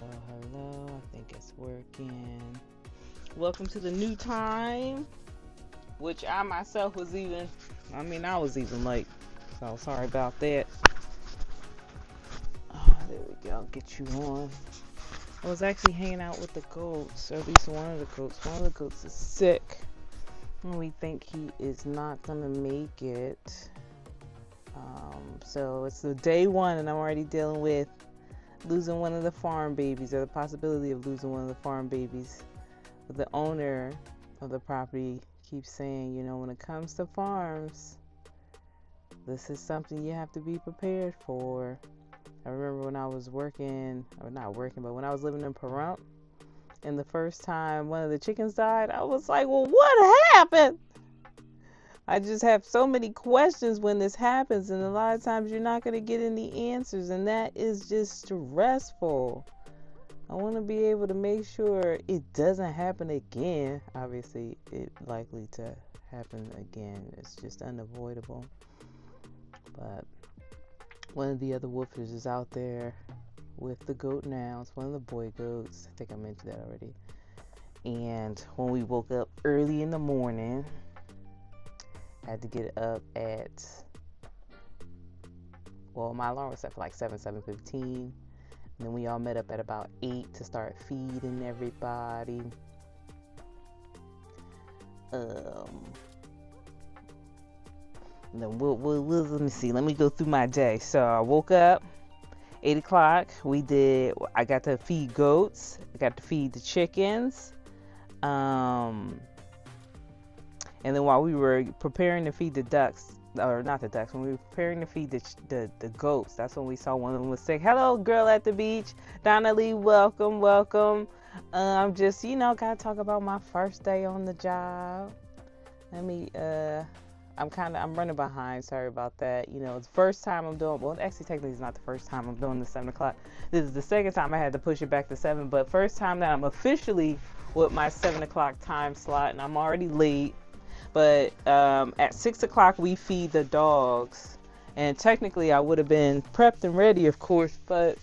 Hello. I think it's working. Welcome to the new time, which I myself was I was even late. So sorry about that. There we go. Get you on. I was actually hanging out with the goats, or at least one of the goats. One of the goats is sick. And we think he is not going to make it. So it's the day one, and I'm already dealing with losing one of the farm babies, or the possibility of losing one of the farm babies. The owner of the property keeps saying, when it comes to farms, this is something you have to be prepared for. I remember when I was working, or not working, but when I was living in Pahrump, and the first time one of the chickens died, I was like, well, what happened? I just have so many questions when this happens, and a lot of times you're not going to get any answers, and that is just stressful. I want to be able to make sure it doesn't happen again. Obviously, it's likely to happen again. It's just unavoidable. But one of the other woofers is out there with the goat now. It's one of the boy goats. I think I mentioned that already. And when we woke up early in the morning, I had to get up at, my alarm was set for like 7:15. And then we all met up at about 8 to start feeding everybody. And then let me see. Let me go through my day. So I woke up 8 o'clock. I got to feed goats. I got to feed the chickens. And then while we were preparing to feed the ducks, or not the ducks, when we were preparing to feed the goats, that's when we saw one of them was sick. Hello, girl at the beach. Donna Lee, welcome. I'm just, gotta talk about my first day on the job. I'm running behind. Sorry about that. It's the first time I'm doing, actually technically it's not the first time I'm doing the 7 o'clock. This is the second time I had to push it back to 7, but first time that I'm officially with my 7 o'clock time slot, and I'm already late. But at 6 o'clock we feed the dogs, and technically I would have been prepped and ready, of course, but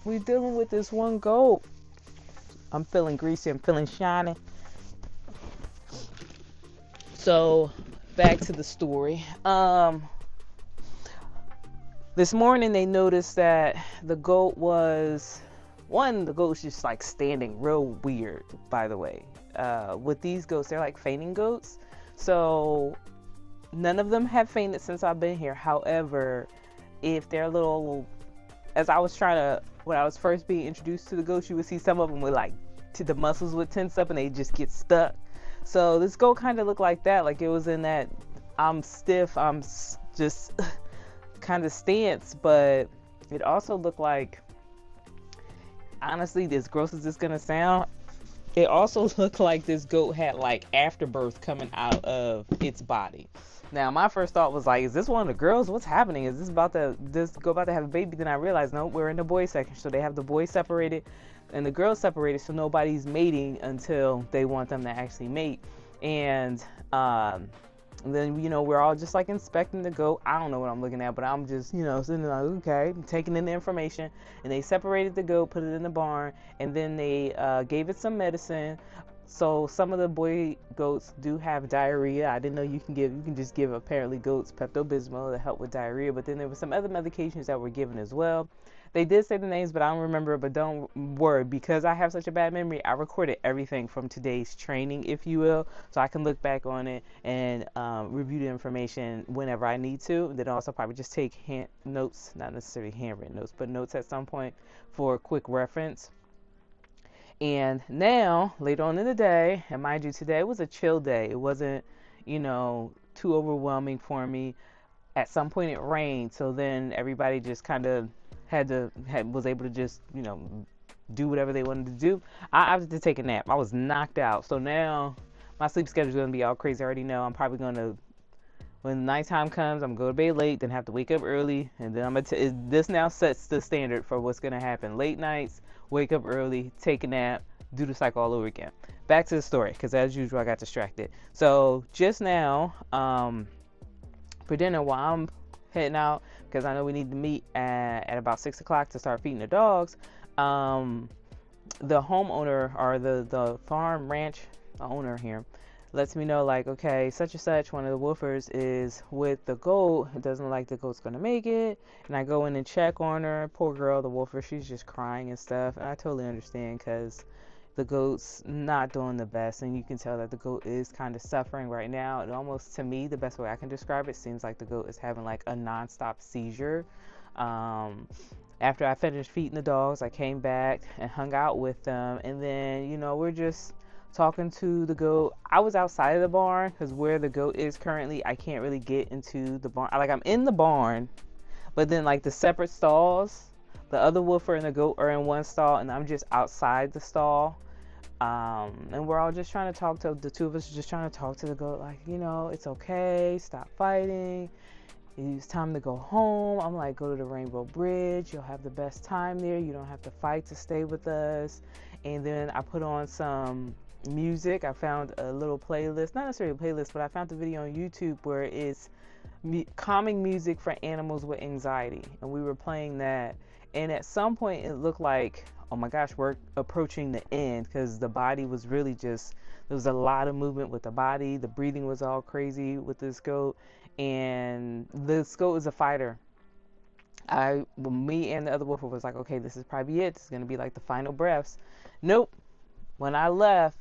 we're dealing with this one goat. I'm feeling greasy, I'm feeling shiny. So back to the story. This morning they noticed that the goat was just like standing real weird, by the way. With these goats, they're like fainting goats. So none of them have fainted since I've been here. However, if they're when I was first being introduced to the goats, you would see some of them with the muscles would tense up and they just get stuck. So this goat kind of looked like that. Like it was in that I'm stiff, I'm just kind of stance. But it also looked like, honestly, as gross as this going to sound, it also looked like this goat had afterbirth coming out of its body. Now, my first thought was is this one of the girls? What's happening? Is this about to have a baby? Then I realized, no, we're in the boys section. So they have the boys separated and the girls separated. So nobody's mating until they want them to actually mate. And then, we're all just inspecting the goat. I don't know what I'm looking at, but I'm just, sitting there okay, taking in the information. And they separated the goat, put it in the barn, and then they gave it some medicine. So some of the boy goats do have diarrhea. I didn't know you can just give apparently goats Pepto-Bismol to help with diarrhea. But then there were some other medications that were given as well. They did say the names, but I don't remember. But don't worry, because I have such a bad memory, I recorded everything from today's training, if you will, so I can look back on it and review the information whenever I need to. Then also probably just take notes, not necessarily handwritten notes, but notes at some point for a quick reference. And now, later on in the day, and mind you, today was a chill day. It wasn't, too overwhelming for me. At some point it rained, so then everybody just kind of was able to just, do whatever they wanted to do. I opted to take a nap. I was knocked out. So now my sleep schedule is going to be all crazy. I already know I'm probably going to, when nighttime comes, I'm going to go to bed late, then have to wake up early. And then this now sets the standard for what's going to happen. Late nights, wake up early, take a nap, do the cycle all over again. Back to the story, because as usual, I got distracted. So just now, for dinner, while I'm heading out, because I know we need to meet at about 6 o'clock to start feeding the dogs, the homeowner or the farm ranch owner here lets me know, like, okay, such and such, one of the woofers is with the goat. It doesn't look like the goat's gonna make it. And I go in and check on her. Poor girl, the woofer, she's just crying and stuff. And I totally understand, because the goat's not doing the best, and you can tell that the goat is kind of suffering right now. And almost, to me, the best way I can describe it, seems like the goat is having like a non-stop seizure. After I finished feeding the dogs, I came back and hung out with them, and then, you know, we're just talking to the goat. I was outside of the barn, because where the goat is currently, I can't really get into the barn. Like, I'm in the barn, but then like the separate stalls, the other woofer and the goat are in one stall, and I'm just outside the stall. And we're all just trying to talk to, the two of us are just trying to talk to the goat, like, you know, it's okay, stop fighting, it's time to go home. I'm like, go to the Rainbow Bridge, you'll have the best time there, you don't have to fight to stay with us. And then I put on some music. I found a little playlist, not necessarily a playlist, but I found a video on YouTube where it's calming music for animals with anxiety, and we were playing that. And at some point it looked like, oh my gosh, we're approaching the end, because the body was really just, there was a lot of movement with the body. The breathing was all crazy with this goat, and this goat is a fighter. Me and the other woofer was like, okay, this is probably it. It's gonna be like the final breaths. Nope. When I left,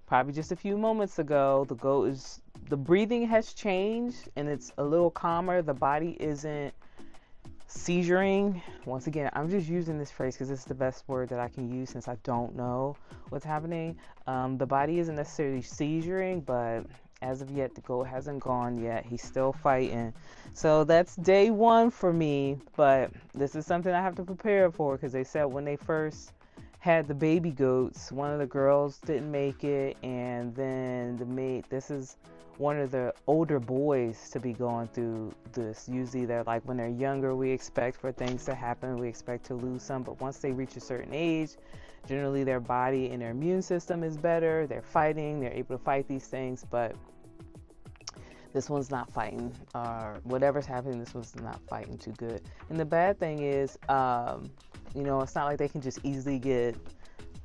probably just a few moments ago, the breathing has changed and it's a little calmer. The body isn't seizuring. Once again, I'm just using this phrase because it's the best word that I can use, since I don't know what's happening. The body isn't necessarily seizuring, but as of yet, the goat hasn't gone yet. He's still fighting. So that's day one for me, but this is something I have to prepare for, because they said when they first had the baby goats, one of the girls didn't make it, and then this is one of the older boys to be going through this. Usually they're like, when they're younger, we expect for things to happen, we expect to lose some, but once they reach a certain age, generally their body and their immune system is better, they're fighting, they're able to fight these things. But this one's not fighting, or whatever's happening, this one's not fighting too good. And the bad thing is, you know, it's not like they can just easily get,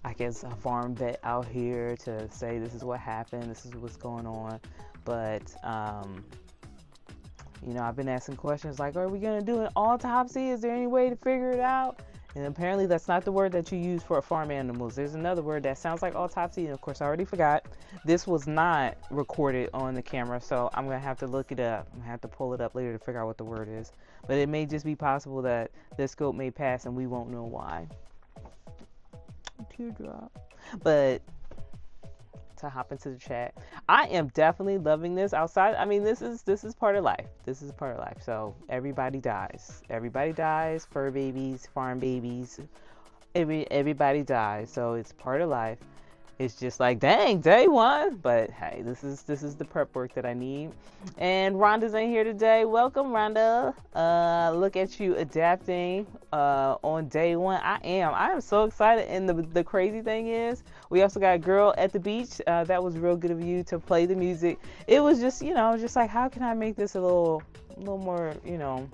I guess, a farm vet out here to say, this is what happened, this is what's going on. But, you know, I've been asking questions like, are we going to do an autopsy? Is there any way to figure it out? And apparently that's not the word that you use for farm animals. There's another word that sounds like autopsy, and of course I already forgot. This was not recorded on the camera, so I'm going to have to look it up. I'm going to have to pull it up later to figure out what the word is. But it may just be possible that this goat may pass and we won't know why. Teardrop. But to hop into the chat, I am definitely loving this outside. I mean, this is part of life. This is part of life. So everybody dies. Everybody dies. Fur babies, farm babies. Everybody dies. So it's part of life. It's just like, dang, day one. But hey, this is the prep work that I need. And Rhonda's in here today. Welcome, Rhonda. Look at you adapting on day one. I am so excited. And the crazy thing is, we also got a girl at the beach. That was real good of you to play the music. It was just, you know, just like, how can I make this a little more, you know,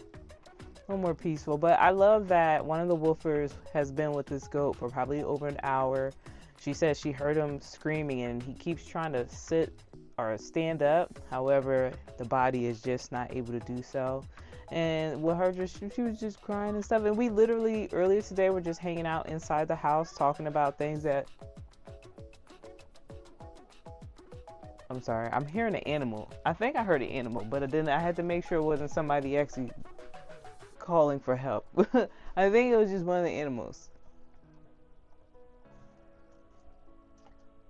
a little more peaceful. But I love that one of the woofers has been with this goat for probably over an hour. She says she heard him screaming and he keeps trying to sit or stand up. However, the body is just not able to do so. And with her, she was just crying and stuff. And we literally, earlier today, were just hanging out inside the house talking about things that... I'm sorry, I'm hearing an animal. I think I heard an animal, but then I had to make sure it wasn't somebody actually calling for help. I think it was just one of the animals.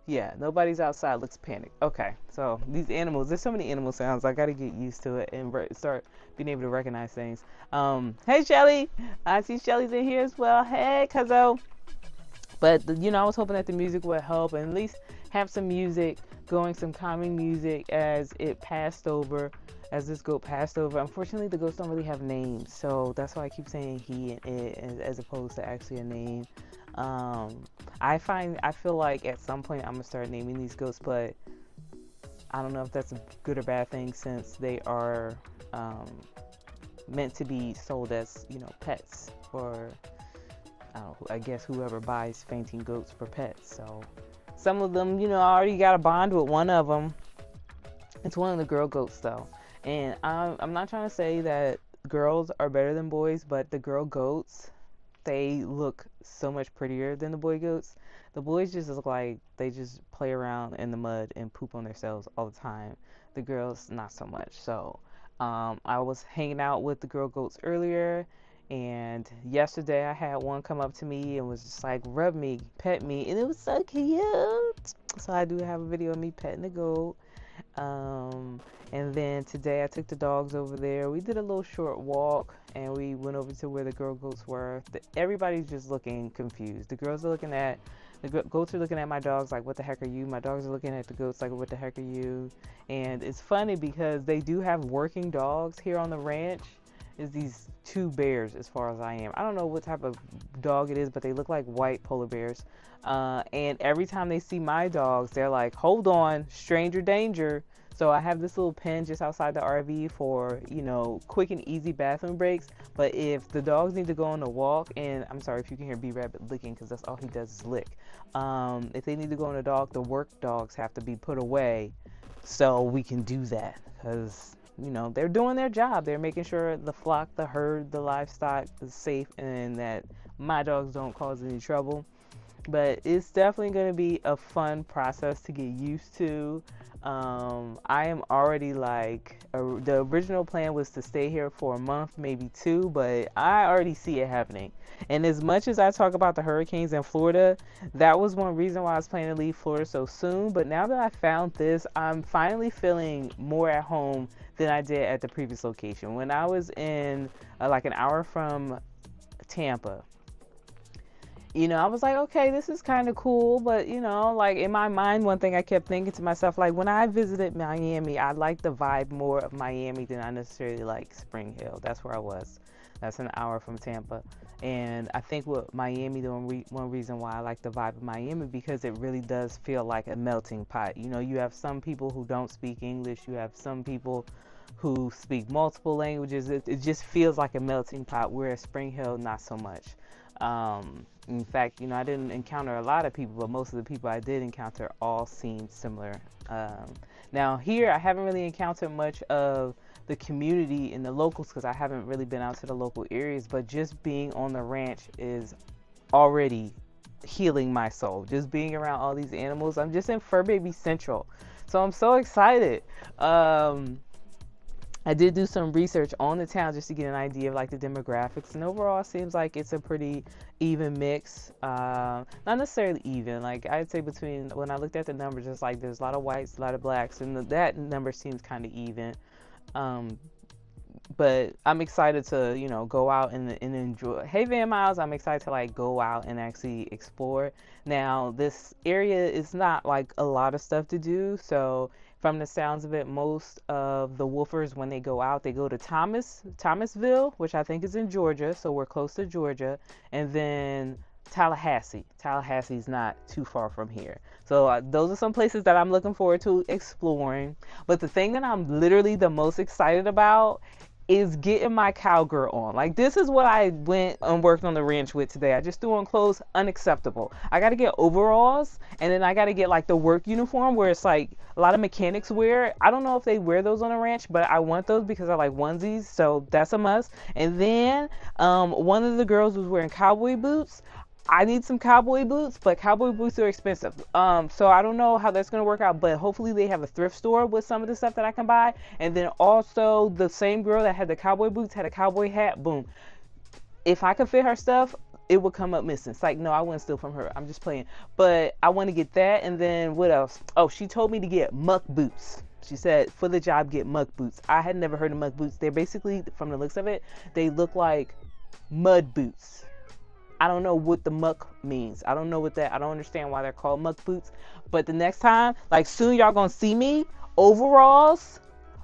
Yeah, nobody's outside, looks panicked. Okay, so these animals, there's so many animal sounds, I gotta get used to it and start being able to recognize things. Hey Shelly, I see Shelly's in here as well. Hey Cuzzo. But, you know, I was hoping that the music would help and at least have some music going, some calming music as it passed over, as this goat passed over. Unfortunately, the goats don't really have names, so that's why I keep saying he and it as opposed to actually a name. I feel like at some point I'm gonna start naming these goats, but I don't know if that's a good or bad thing, since they are meant to be sold as, you know, pets for I guess whoever buys fainting goats for pets. So some of them, I already got a bond with one of them. It's one of the girl goats though. And I'm not trying to say that girls are better than boys, but the girl goats, they look so much prettier than the boy goats. The boys just look like they just play around in the mud and poop on themselves all the time. The girls, not so much. So I was hanging out with the girl goats earlier, and yesterday I had one come up to me and was just like, rub me, pet me, and it was so cute. So I do have a video of me petting the goat. And then today I took the dogs over there. We did a little short walk and we went over to where the girl goats were. Everybody's just looking confused. The goats are looking at my dogs like, what the heck are you? My dogs are looking at the goats like, what the heck are you? And it's funny because they do have working dogs here on the ranch. Is these two bears as far as I am. I don't know what type of dog it is, but they look like white polar bears. And every time they see my dogs, they're like, hold on, stranger danger. So I have this little pen just outside the RV for, quick and easy bathroom breaks. But if the dogs need to go on a walk, and I'm sorry if you can hear B-Rabbit licking because that's all he does is lick. If they need to go on a dog, the work dogs have to be put away so we can do that. Because, they're doing their job. They're making sure the flock, the herd, the livestock is safe and that my dogs don't cause any trouble. But it's definitely going to be a fun process to get used to. I am already the original plan was to stay here for a month, maybe 2, but I already see it happening. And as much as I talk about the hurricanes in Florida, that was one reason why I was planning to leave Florida so soon. But now that I found this, I'm finally feeling more at home than I did at the previous location. When I was in like an hour from Tampa, I was like, okay, this is kind of cool. But, in my mind, one thing I kept thinking to myself, like when I visited Miami, I liked the vibe more of Miami than I necessarily like Spring Hill. That's where I was. That's an hour from Tampa. And I think with Miami, the one reason why I like the vibe of Miami, because it really does feel like a melting pot. You have some people who don't speak English. You have some people who speak multiple languages. It just feels like a melting pot, whereas Spring Hill, not so much. In fact, I didn't encounter a lot of people, but most of the people I did encounter all seemed similar. Now here, I haven't really encountered much of the community and the locals because I haven't really been out to the local areas, but just being on the ranch is already healing my soul. Just being around all these animals. I'm just in Fur Baby Central, so I'm so excited. I did do some research on the town just to get an idea of like the demographics, and overall it seems like it's a pretty even mix. Not necessarily even, like I'd say between, when I looked at the numbers, it's like there's a lot of whites, a lot of blacks, and that number seems kind of even. But I'm excited to, go out and enjoy. Hey, Van Miles, I'm excited to like go out and actually explore. Now, this area is not like a lot of stuff to do, so from the sounds of it, most of the woofers, when they go out, they go to Thomasville, which I think is in Georgia, so we're close to Georgia, and then Tallahassee. Tallahassee's not too far from here. So those are some places that I'm looking forward to exploring. But the thing that I'm literally the most excited about is getting my cowgirl on. Like, this is what I went and worked on the ranch with today. I just threw on clothes. Unacceptable. I got to get overalls, and then I got to get like the work uniform where it's like a lot of mechanics wear. I don't know if they wear those on the ranch, but I want those because I like onesies, so that's a must. And then one of the girls was wearing cowboy boots. I need some cowboy boots, but cowboy boots are expensive. So I don't know how that's going to work out, but hopefully they have a thrift store with some of the stuff that I can buy. And then also the same girl that had the cowboy boots had a cowboy hat. Boom. If I could fit her stuff, it would come up missing. It's like, no, I wouldn't steal from her. I'm just playing. But I want to get that. And then what else? Oh, she told me to get muck boots. She said, for the job, get muck boots. I had never heard of muck boots. They're basically, from the looks of it, they look like mud boots. I don't know what the muck means. I don't know what that, I don't understand why they're called muck boots. But the next time, like soon y'all gonna see me, overalls,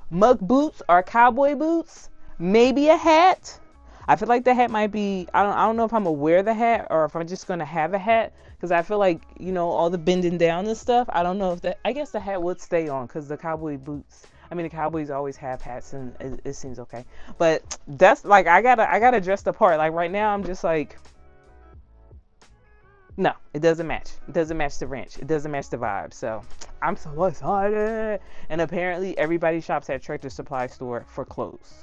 muck boots or cowboy boots, maybe a hat. I feel like the hat might be, I don't know if I'm gonna wear the hat or if I'm just gonna have a hat. Because I feel like, all the bending down and stuff, I don't know if that, I guess the hat would stay on because the cowboy boots, the Cowboys always have hats and it seems okay. But that's like, I gotta dress the part. Like right now I'm just like, No, it doesn't match. It doesn't match the ranch. It doesn't match the vibe. So I'm so excited. And apparently everybody shops at Tractor Supply store for clothes.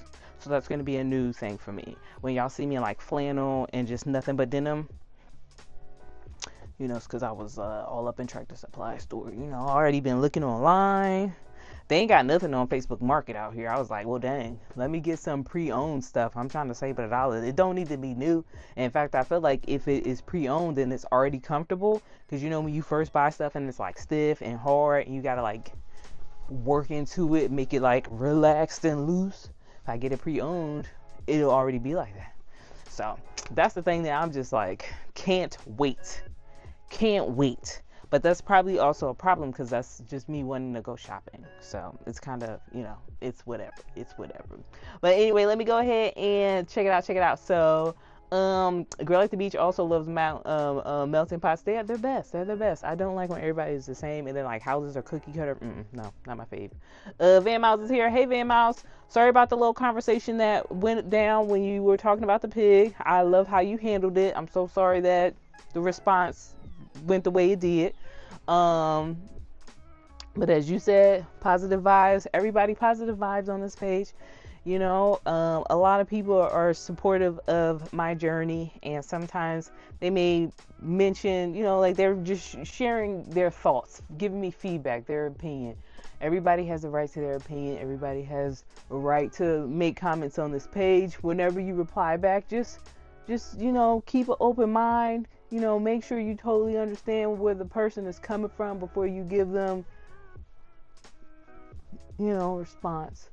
So that's going to be a new thing for me. When y'all see me in like flannel and just nothing but denim, you know, it's because I was all up in Tractor Supply store. You know, already been looking online. They ain't got nothing on Facebook Market out here. I was like, well, dang, let me get some pre-owned stuff. I'm trying to save $1. It don't need to be new. In fact, I feel like if it is pre-owned, then it's already comfortable. Because, you know, when you first buy stuff and it's like stiff and hard and you got to like work into it, make it like relaxed and loose. If I get it pre-owned, it'll already be like that. So that's the thing that I'm just like, can't wait. Can't wait. But that's probably also a problem because that's just me wanting to go shopping. So it's kind of, you know, it's whatever. It's whatever. But anyway, let me go ahead and check it out. Check it out. So, Girl at the Beach also loves melting pots. They're best. They're the best. I don't like when everybody is the same and then like houses are cookie cutter. No, not my fave. Van Miles is here. Hey, Van Miles. Sorry about the little conversation that went down when you were talking about the pig. I love how you handled it. I'm so sorry that the response went the way it did. But as you said, positive vibes. Everybody positive vibes on this page. You know, a lot of people are supportive of my journey, and sometimes they may mention, you know, like they're just sharing their thoughts, giving me feedback, their opinion. Everybody has a right to their opinion. Everybody has a right to make comments on this page. Whenever you reply back, just you know, keep an open mind. You know, make sure you totally understand where the person is coming from before you give them, you know, response.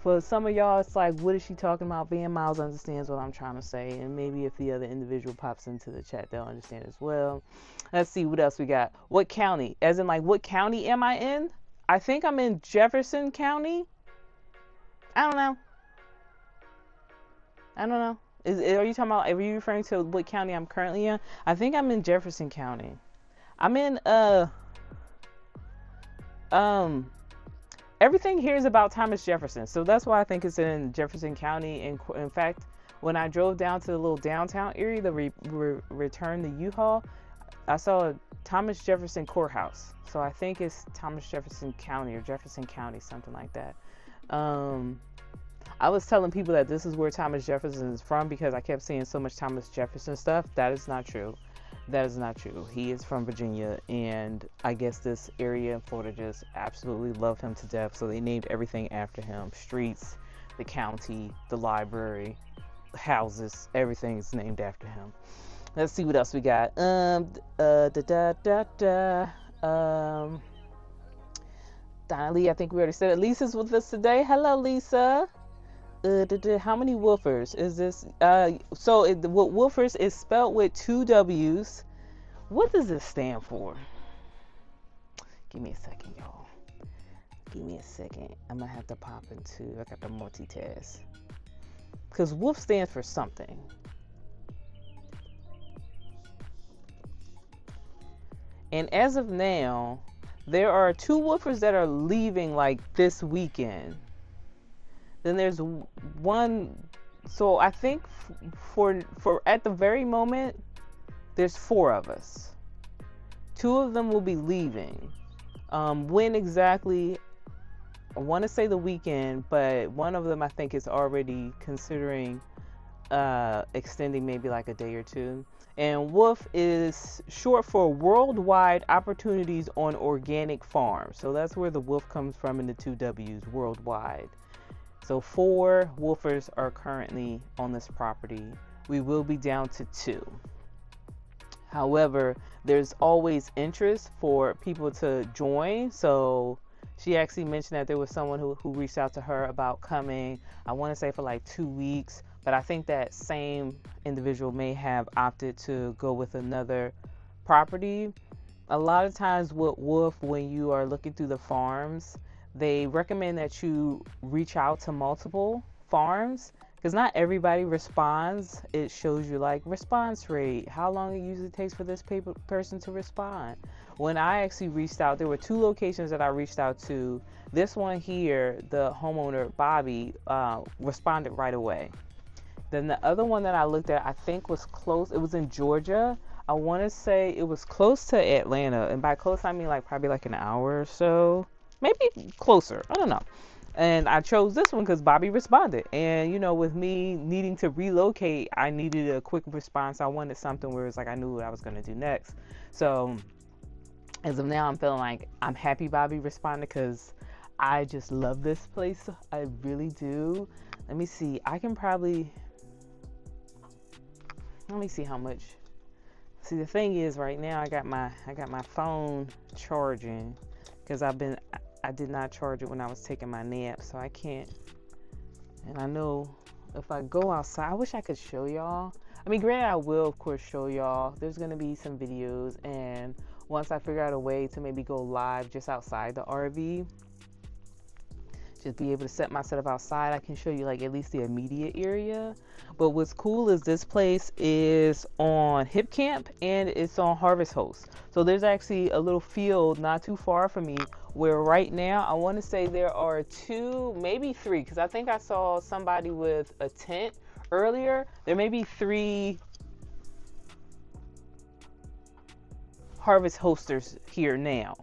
For some of y'all, it's like, what is she talking about? Van Miles understands what I'm trying to say. And maybe if the other individual pops into the chat, they'll understand as well. Let's see what else we got. What county? As in, like, what county am I in? I think I'm in Jefferson County. I don't know. Are you talking about, are you referring to what county I'm currently in? I think I'm in Jefferson County. I'm in, everything here is about Thomas Jefferson. So that's why I think it's in Jefferson County. And in fact, when I drove down to the little downtown area to return the U-Haul, I saw a Thomas Jefferson Courthouse. So I think it's Thomas Jefferson County or Jefferson County, something like that. I was telling people that this is where Thomas Jefferson is from because I kept seeing so much Thomas Jefferson stuff. That is not true. That is not true. He is from Virginia, and I guess this area in Florida just absolutely love him to death. So they named everything after him. Streets, the county, the library, houses, everything's named after him. Let's see what else we got. Donna Lee, I think we already said it. Lisa's with us today. Hello, Lisa. How many woofers is this? Woofers is spelled with 2 W's. What does this stand for? Give me a second, y'all. Give me a second. I'm gonna have to pop into. I got to multitask. Because woof stands for something. And as of now, there are 2 woofers that are leaving like this weekend. Then there's one, so I think for at the very moment, there's 4 of us. 2 of them will be leaving. When exactly, I want to say the weekend, but one of them I think is already considering extending maybe like a day or 2. And WOOF is short for Worldwide Opportunities on Organic Farms. So that's where the WOOF comes from in the 2 W's, worldwide. So 4 woofers are currently on this property. We will be down to 2. However, there's always interest for people to join. So she actually mentioned that there was someone who reached out to her about coming, I want to say for like 2 weeks. But I think that same individual may have opted to go with another property. A lot of times with WOOF, when you are looking through the farms, they recommend that you reach out to multiple farms because not everybody responds. It shows you like response rate, how long it usually takes for this person to respond. When I actually reached out, there were 2 locations that I reached out to. This one here, the homeowner, Bobby, responded right away. Then the other one that I looked at, I think was close. It was in Georgia. I want to say it was close to Atlanta, and by close I mean like probably like an hour or so, maybe closer. I don't know. And I chose this one because Bobby responded. And you know, with me needing to relocate, I needed a quick response. I wanted something where it's like I knew what I was going to do next. So as of now, I'm feeling like I'm happy Bobby responded because I just love this place. I really do. Let me see. I can probably. Let me see how much. See, the thing is, right now I got my phone charging because I did not charge it when I was taking my nap, so I can't. And I know if I go outside, I wish I could show y'all. I mean, granted, I will of course show y'all. There's gonna be some videos, and once I figure out a way to maybe go live just outside the RV, just be able to set my setup outside, I can show you like at least the immediate area. But what's cool is this place is on Hip Camp and it's on Harvest Host. So there's actually a little field not too far from me where right now I want to say there are 2, maybe 3, because I think I saw somebody with a tent earlier. There may be 3 Harvest Hosters here now.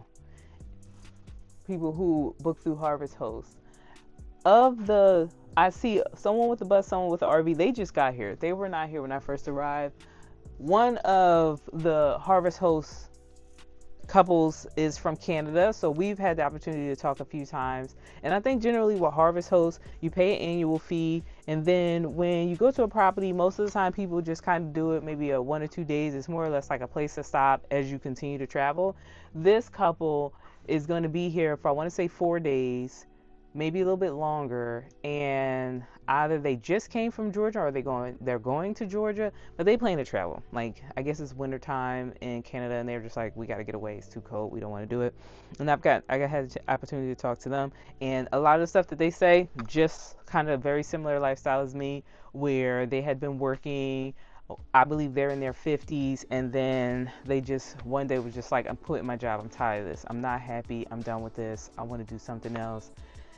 People who book through Harvest Host. I see someone with a bus, someone with an RV. They just got here. They were not here when I first arrived. One of the Harvest Host couples is from Canada, so we've had the opportunity to talk a few times. And I think generally with Harvest Host, you pay an annual fee, and then when you go to a property, most of the time people just kind of do it maybe 1 or 2 days. It's more or less like a place to stop as you continue to travel. This couple is going to be here for, I want to say, 4 days, maybe a little bit longer, and either they just came from Georgia or they're going to Georgia, but they plan to travel. Like, I guess it's winter time in Canada, and they're just like, we got to get away. It's too cold. We don't want to do it. And I had the opportunity to talk to them, and a lot of the stuff that they say, just kind of very similar lifestyle as me, where they had been working. I believe they're in their 50s, and then they just one day was just like, I'm quitting my job. I'm tired of this. I'm not happy. I'm done with this. I want to do something else.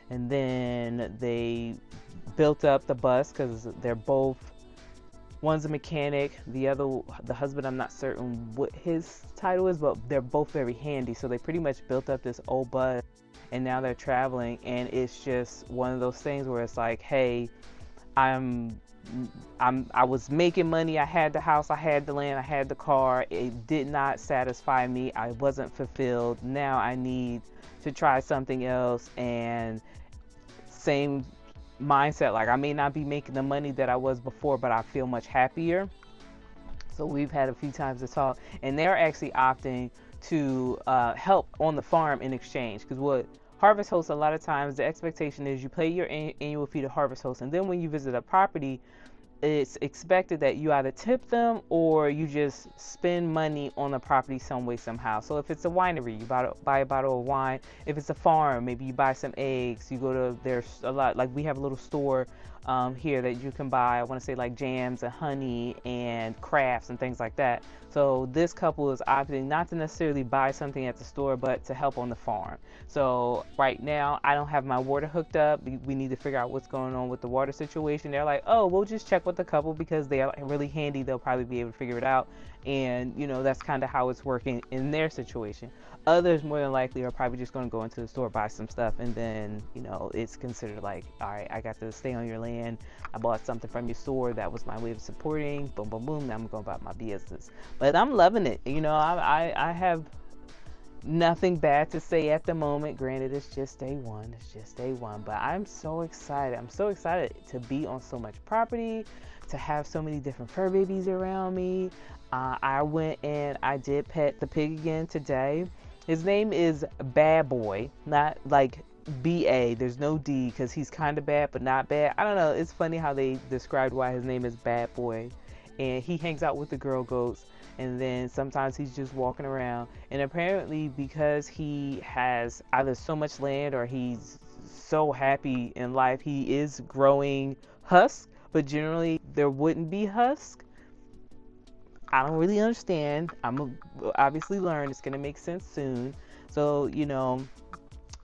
And then they built up the bus because they're both, one's a mechanic, the husband, I'm not certain what his title is, but they're both very handy. So they pretty much built up this old bus, and now they're traveling. And it's just one of those things where it's like, hey, I was making money. I had the house, I had the land, I had the car. It did not satisfy me. I wasn't fulfilled. Now I need to try something else. And same mindset, like I may not be making the money that I was before, but I feel much happier. So we've had a few times to talk, and they're actually opting to help on the farm in exchange, because what Harvest Host, a lot of times the expectation is you pay your annual fee to Harvest Host, and then when you visit a property, it's expected that you either tip them or you just spend money on the property some way, somehow. So if it's a winery, you buy a bottle of wine. If it's a farm, maybe you buy some eggs. You go to, there's a lot, like we have a little store here that you can buy, I want to say like jams and honey and crafts and things like that. So this couple is opting not to necessarily buy something at the store, but to help on the farm. So right now I don't have my water hooked up. We need to figure out what's going on with the water situation. They're like, oh, we'll just check with the couple because they are really handy. They'll probably be able to figure it out. And you know, that's kind of how it's working in their situation. Others more than likely are probably just going to go into the store, buy some stuff, and then, you know, it's considered like, all right, I got to stay on your land. I bought something from your store. That was my way of supporting. Boom, boom, boom. Now I'm going about my business. But I'm loving it. You know, I have nothing bad to say at the moment. Granted, it's just day one. It's just day one. But I'm so excited. I'm so excited to be on so much property, to have so many different fur babies around me. I went and I did pet the pig again today. His name is Bad Boy, not like B-A. There's no D because he's kind of bad, but not bad. I don't know. It's funny how they described why his name is Bad Boy. And he hangs out with the girl goats. And then sometimes he's just walking around. And apparently because he has either so much land or he's so happy in life, he is growing husks. But generally there wouldn't be husks. I don't really understand. I'm going to obviously learn. It's going to make sense soon. So, you know,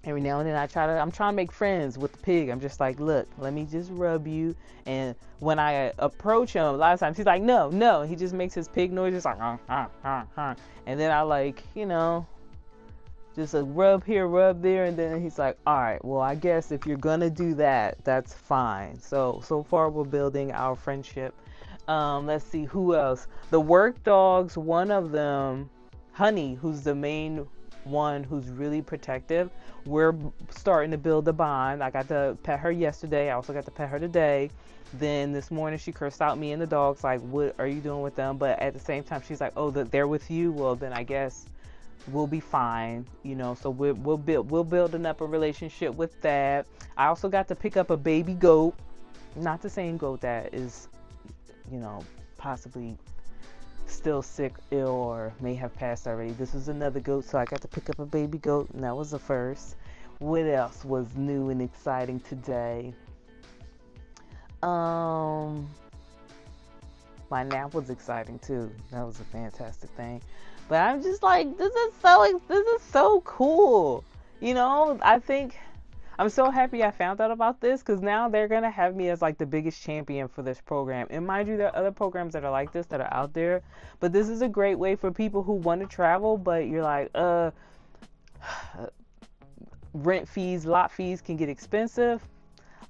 Every now and then I'm trying to make friends with the pig. I'm just like, look, let me just rub you. And when I approach him, a lot of times he's like, no, no. He just makes his pig noise, just like, and then I like, just a rub here, rub there. And then he's like, all right, well, I guess if you're going to do that, that's fine. So far we're building our friendship. Let's see who else. The work dogs, one of them, Honey, who's the main one who's really protective. We're starting to build a bond. I got to pet her yesterday. I also got to pet her today. Then this morning she cursed out me and the dogs, like, what are you doing with them? But at the same time she's like, oh, they're with you. Well, then I guess we'll be fine, so we'll building up a relationship with that. I also got to pick up a baby goat, not the same goat that is possibly still sick, ill, or may have passed already. This was another goat, so I got to pick up a baby goat, and that was the first. What else was new and exciting today? My nap was exciting too. That was a fantastic thing. But I'm just like, this is so cool. I think I'm so happy I found out about this, because now they're going to have me as like the biggest champion for this program. And mind you, there are other programs that are like this that are out there. But this is a great way for people who want to travel, but you're like, rent fees, lot fees can get expensive.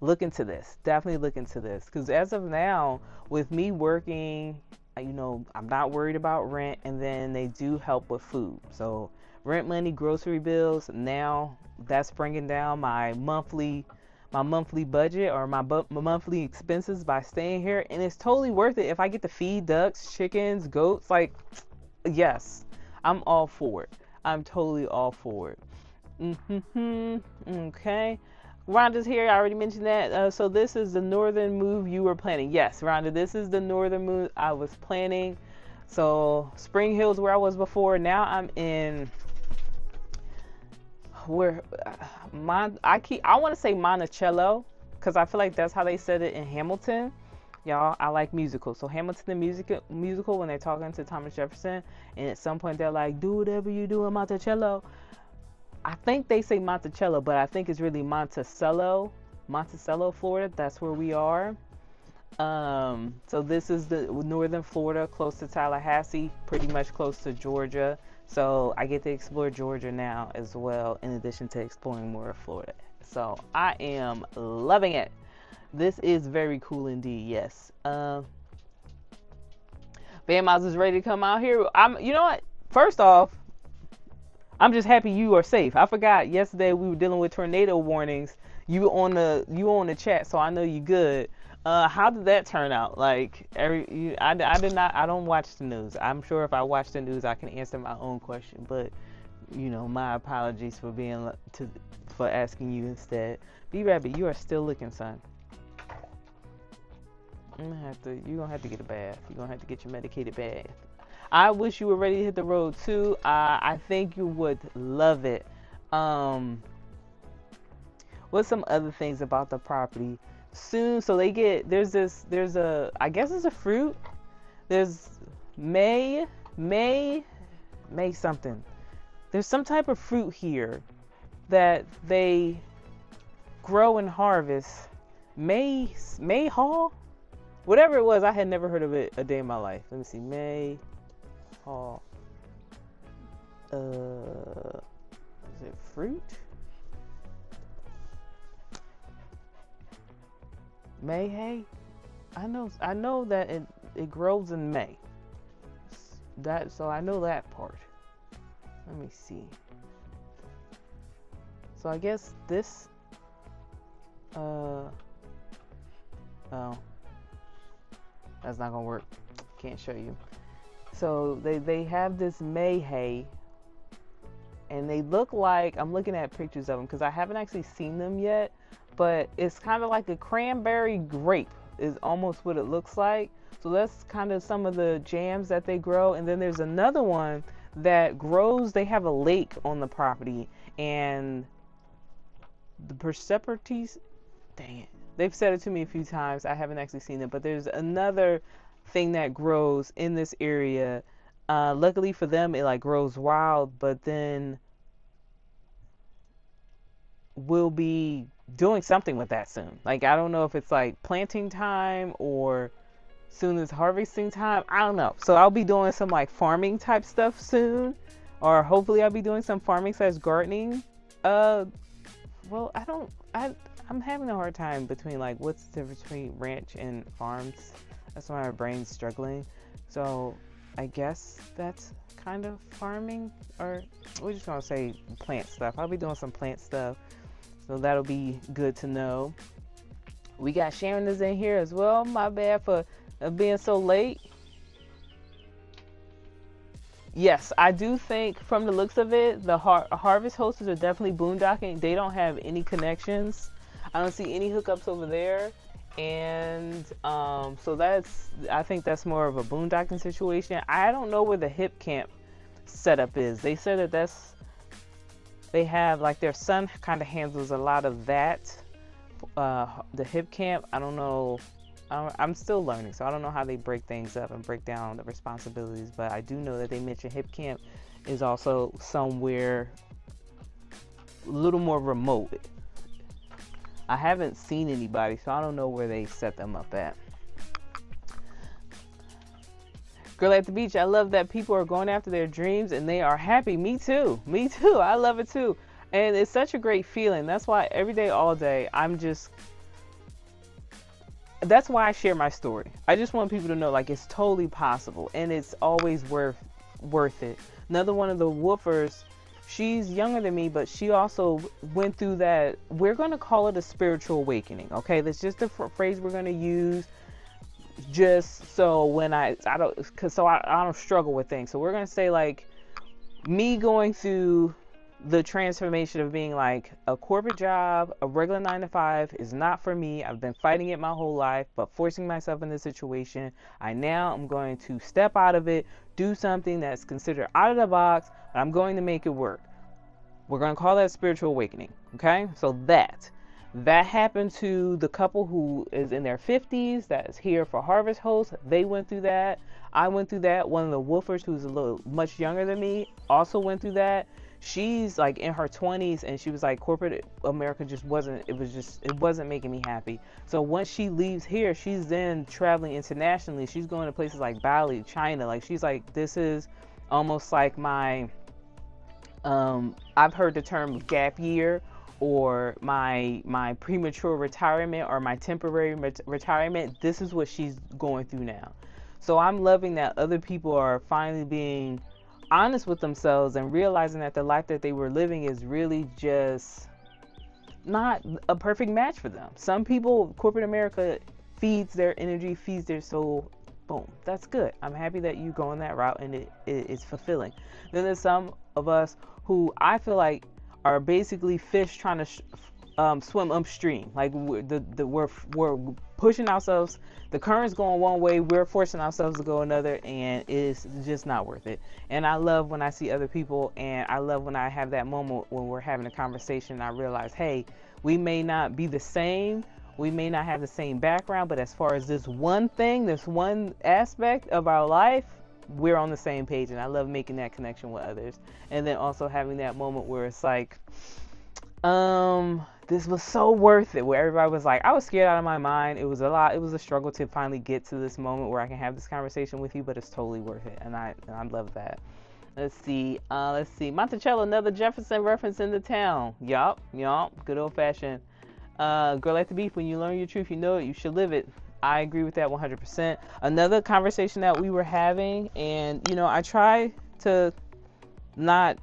Look into this. Definitely look into this. Because as of now, with me working, I'm not worried about rent. And then they do help with food. So rent money, grocery bills, now that's bringing down my monthly budget, or my monthly expenses by staying here. And it's totally worth it if I get to feed ducks, chickens, goats. Like, yes, I'm all for it. I'm totally all for it. Okay. Rhonda's here. I already mentioned that. So this is the northern move you were planning. Yes, Rhonda, this is the northern move I was planning. So Spring Hill's where I was before. Now I'm in I want to say Monticello, because I feel like that's how they said it in Hamilton. Y'all, I like musicals. So Hamilton the musical, when they're talking to Thomas Jefferson, and at some point they're like, do whatever you do in Monticello. I think they say Monticello, but I think it's really Monticello, Florida. That's where we are. So this is the northern Florida, close to Tallahassee, pretty much close to Georgia. So I get to explore Georgia now as well, in addition to exploring more of Florida. So I am loving it. This is very cool indeed. Yes. Van Miles is ready to come out here. You know what? First off, I'm just happy you are safe. I forgot yesterday we were dealing with tornado warnings. You were on the chat, so I know you good. How did that turn out? Like, I don't watch the news. I'm sure if I watch the news, I can answer my own question. But, my apologies for for asking you instead. B-Rabbit, you are still looking, son. You're gonna have to get a bath. You're gonna have to get your medicated bath. I wish you were ready to hit the road too. I think you would love it. What's some other things about the property? Soon, so I guess it's a fruit. There's May something. There's some type of fruit here that they grow and harvest. May Hall? Whatever it was, I had never heard of it a day in my life. Let me see. May Hall. Is it fruit? May hay? I know that it grows in May. So I know that part. Let me see. So I guess this oh, that's not gonna work. Can't show you. So they have this May hay, and they look like, I'm looking at pictures of them because I haven't actually seen them yet, but it's kind of like a cranberry grape is almost what it looks like. So that's kind of some of the jams that they grow. And then there's another one that grows, they have a lake on the property, and the Persepolis, dang it, they've said it to me a few times. I haven't actually seen it, but there's another thing that grows in this area. Luckily for them, it like grows wild, but then will be doing something with that soon. Like, I don't know if it's like planting time or soon as harvesting time. I don't know. So I'll be doing some like farming type stuff soon, or hopefully I'll be doing some farming slash gardening. Well, I'm having a hard time between like what's the difference between ranch and farms. That's why my brain's struggling. So I guess that's kind of farming, or we're just gonna say plant stuff. I'll be doing some plant stuff, so that'll be good to know. We got Sharon is in here as well. My bad for being so late. Yes, I do think from the looks of it, the harvest hosters are definitely boondocking. They don't have any connections. I don't see any hookups over there. And so I think that's more of a boondocking situation. I don't know where the hip camp setup is. They said that they have like their son kind of handles a lot of that. The hip camp, I don't know. I'm still learning, so I don't know how they break things up and break down the responsibilities, but I do know that they mentioned hip camp is also somewhere a little more remote. I haven't seen anybody, so I don't know where they set them up at. Girl at the beach, I love that people are going after their dreams and they are happy. Me too. Me too. I love it too. And it's such a great feeling. That's why every day, all day, that's why I share my story. I just want people to know, like, it's totally possible and it's always worth it. Another one of the woofers, she's younger than me, but she also went through that. We're going to call it a spiritual awakening. Okay. That's just the phrase we're going to use, just so when I don't struggle with things. So we're going to say, like, me going through the transformation of being like a corporate job, a regular 9-to-5 is not for me. I've been fighting it my whole life, but forcing myself in this situation, I'm going to step out of it, do something that's considered out of the box, and I'm going to make it work. We're going to call that spiritual awakening. Okay. So that happened to the couple who is in their 50s that is here for Harvest Host. They went through that. I went through that. One of the woofers who's a little much younger than me also went through that. She's like in her 20s and she was like, corporate America it wasn't making me happy. So once she leaves here, she's then traveling internationally. She's going to places like Bali, China. Like, she's like, this is almost like my, I've heard the term gap year, or my premature retirement, or my temporary retirement. This is what she's going through now. So I'm loving that other people are finally being honest with themselves and realizing that the life that they were living is really just not a perfect match for them. Some people, corporate America feeds their energy, feeds their soul. Boom. That's good. I'm happy that you go on that route and it's fulfilling. Then there's some of us who I feel like are basically fish trying to swim upstream. Like, we're pushing ourselves. The current's going one way, we're forcing ourselves to go another, and it's just not worth it. And I love when I see other people, and I love when I have that moment when we're having a conversation and I realize, hey, we may not be the same, we may not have the same background, but as far as this one thing, this one aspect of our life, we're on the same page. And I love making that connection with others. And then also having that moment where it's like, this was so worth it, where everybody was like, I was scared out of my mind. It was a struggle to finally get to this moment where I can have this conversation with you, but it's totally worth it. And I love that. Let's see. Monticello, another Jefferson reference in the town. Yup. Good old fashioned. Girl at the beach, when you learn your truth, you know it, you should live it. I agree with that 100%. Another conversation that we were having, and I try to not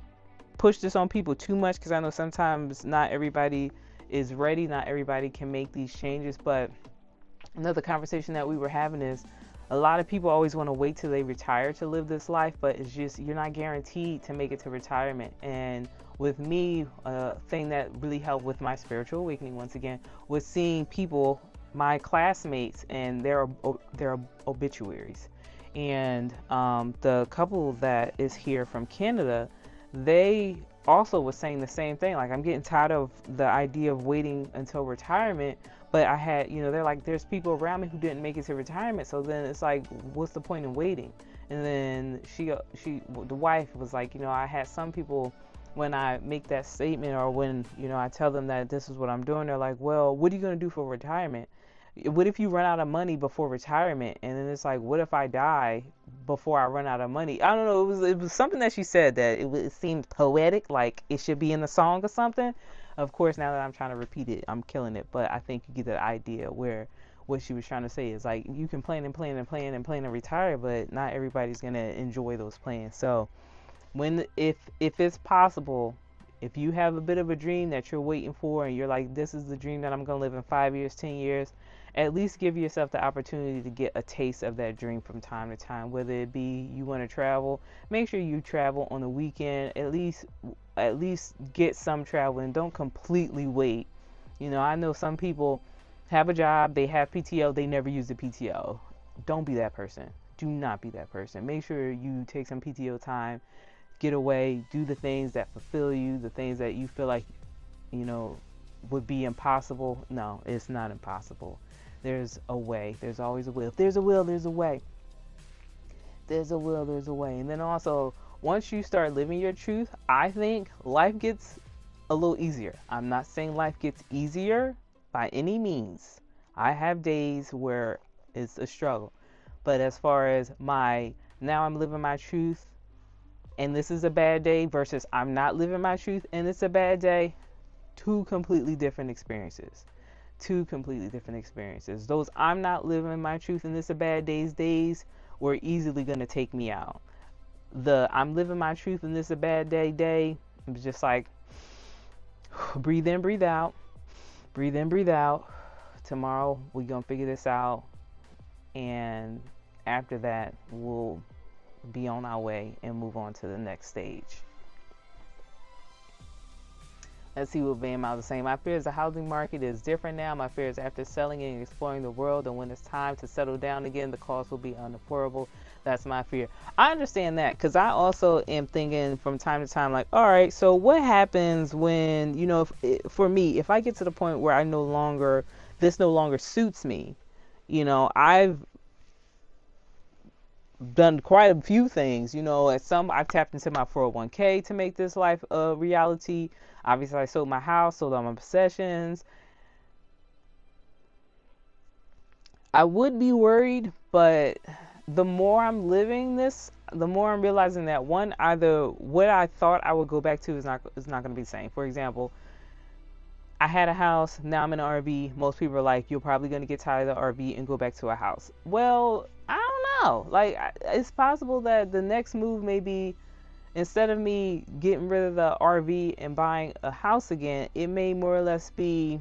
push this on people too much, because I know sometimes not everybody is ready, not everybody can make these changes. But another conversation that we were having is, a lot of people always want to wait till they retire to live this life, but it's just, you're not guaranteed to make it to retirement. And with me, a thing that really helped with my spiritual awakening, once again, was seeing people, my classmates, and their obituaries. And the couple that is here from Canada, they also was saying the same thing. Like, I'm getting tired of the idea of waiting until retirement. But I had, they're like, there's people around me who didn't make it to retirement. So then it's like, what's the point in waiting? And then the wife was like, I had some people when I make that statement, or when, I tell them that this is what I'm doing, they're like, well, what are you going to do for retirement? What if you run out of money before retirement? And then it's like, what if I die before I run out of money? I don't know. It was something that she said that it seemed poetic, like it should be in the song or something. Of course, now that I'm trying to repeat it, I'm killing it. But I think you get that idea where what she was trying to say is like, you can plan and plan and plan and plan to retire, but not everybody's going to enjoy those plans. So if it's possible, if you have a bit of a dream that you're waiting for, and you're like, this is the dream that I'm going to live in 5 years, 10 years, at least give yourself the opportunity to get a taste of that dream from time to time. Whether it be you want to travel, make sure you travel on the weekend, at least get some travel, and don't completely wait. I know some people have a job, they have PTO, they never use the PTO. Don't be that person. Do not be that person. Make sure you take some PTO time, get away, do the things that fulfill you, the things that you feel like, would be impossible. No, it's not impossible. There's a way. There's always a will. If there's a will, there's a way. There's a will, there's a way. And then also, once you start living your truth, I think life gets a little easier. I'm not saying life gets easier by any means. I have days where it's a struggle. But as far as now I'm living my truth, and this is a bad day, versus I'm not living my truth and it's a bad day, two completely different experiences. Those I'm not living my truth and it's a bad days were easily going to take me out. The I'm living my truth and this is a bad day, it was just like, breathe in, breathe out. Breathe in, breathe out. Tomorrow we're going to figure this out. And after that, we'll be on our way and move on to the next stage. Let's see what Van Miles is saying. My fear is the housing market is different now. My fear is after selling and exploring the world, and when it's time to settle down again, the cost will be unaffordable. That's my fear. I understand that, because I also am thinking from time to time, like, all right, so what happens when, for me, if I get to the point where this no longer suits me, I've done quite a few things, I've tapped into my 401k to make this life a reality. Obviously, I sold my house, sold all my possessions. I would be worried, but the more I'm living this, the more I'm realizing that either what I thought I would go back to is not going to be the same. For example, I had a house, now I'm in an RV. Most people are like, you're probably going to get tired of the RV and go back to a house. Well, I don't know. Like, it's possible that the next move may be, instead of me getting rid of the RV and buying a house again, it may more or less be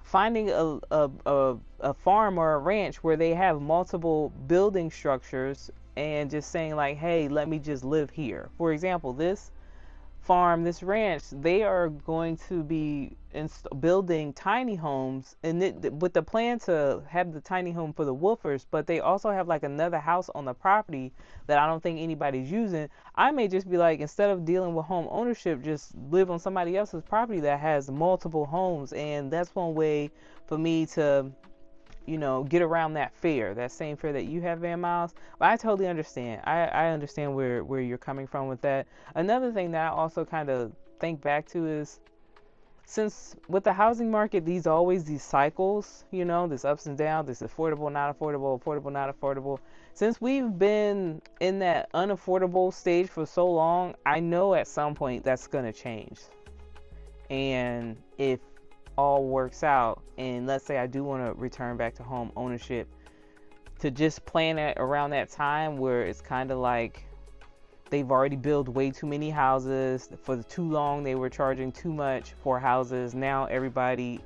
finding a farm or a ranch where they have multiple building structures and just saying like, hey, let me just live here. For example, this farm, this ranch, they are going to be building tiny homes, and with the plan to have the tiny home for the woofers, but they also have like another house on the property that I don't think anybody's using. I may just be like, instead of dealing with home ownership, just live on somebody else's property that has multiple homes. And that's one way for me to get around that same fear that you have, Van Miles. But I totally understand. I understand where you're coming from with that. Another thing that I also kind of think back to is, since with the housing market, these cycles, this ups and downs, this affordable, not affordable, affordable, not affordable. Since we've been in that unaffordable stage for so long, I know at some point that's going to change. And if all works out, and let's say I do want to return back to home ownership, to just plan it around that time where it's kind of like they've already built way too many houses. For too long, they were charging too much for houses. Now everybody,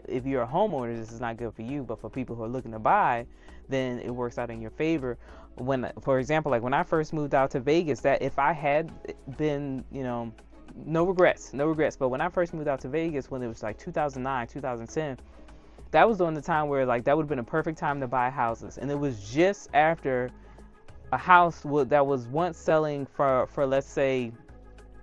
if you're a homeowner, this is not good for you, but for people who are looking to buy, then it works out in your favor. For example, like when I first moved out to Vegas, that if I had been, no regrets, but when I first moved out to Vegas, when it was like 2009, 2010, that was during the time where like that would have been a perfect time to buy houses. And it was just after a house that was once selling for let's say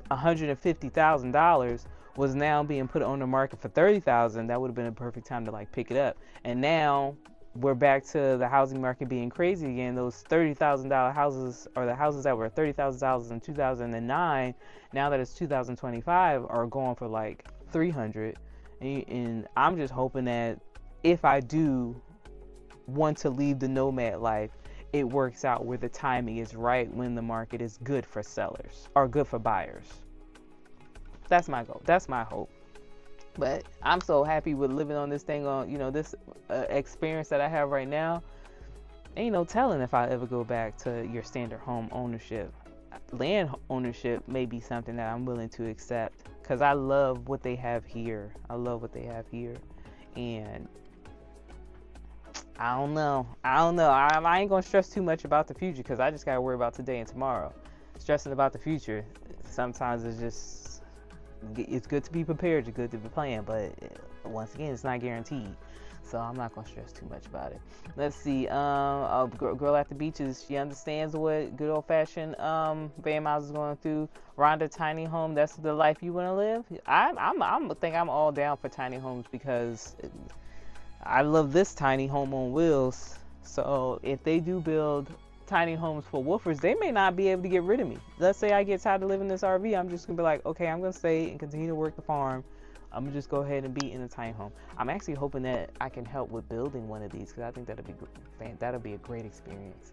$150,000 was now being put on the market for $30,000. That would have been a perfect time to like pick it up. And now we're back to the housing market being crazy again. Those $30,000 houses, or the houses that were $30,000 in 2009, now that it's 2025, are going for like 300. And I'm just hoping that if I do want to leave the nomad life, it works out where the timing is right when the market is good for sellers or good for buyers. That's my goal. That's my hope. But I'm so happy with living on this thing, on, you know, this experience that I have right now. Ain't no telling if I ever go back to your standard home ownership. Land ownership may be something that I'm willing to accept, because I love what they have here. I love what they have here. And I don't know. I ain't going to stress too much about the future, because I just got to worry about today and tomorrow. Stressing about the future, sometimes it's good to be prepared, it's good to be planned, but once again, it's not guaranteed. So I'm not going to stress too much about it. Let's see. A girl at the beaches, she understands what good old-fashioned Van Miles is going through. Rhonda, tiny home, that's the life you want to live? I think I'm all down for tiny homes, because I love this tiny home on wheels. So if they do build tiny homes for woofers, they may not be able to get rid of me. Let's say I get tired of living in this RV, I'm just gonna be like, okay, I'm gonna stay and continue to work the farm. I'm gonna just go ahead and be in a tiny home. I'm actually hoping that I can help with building one of these, because I think that'll be a great experience.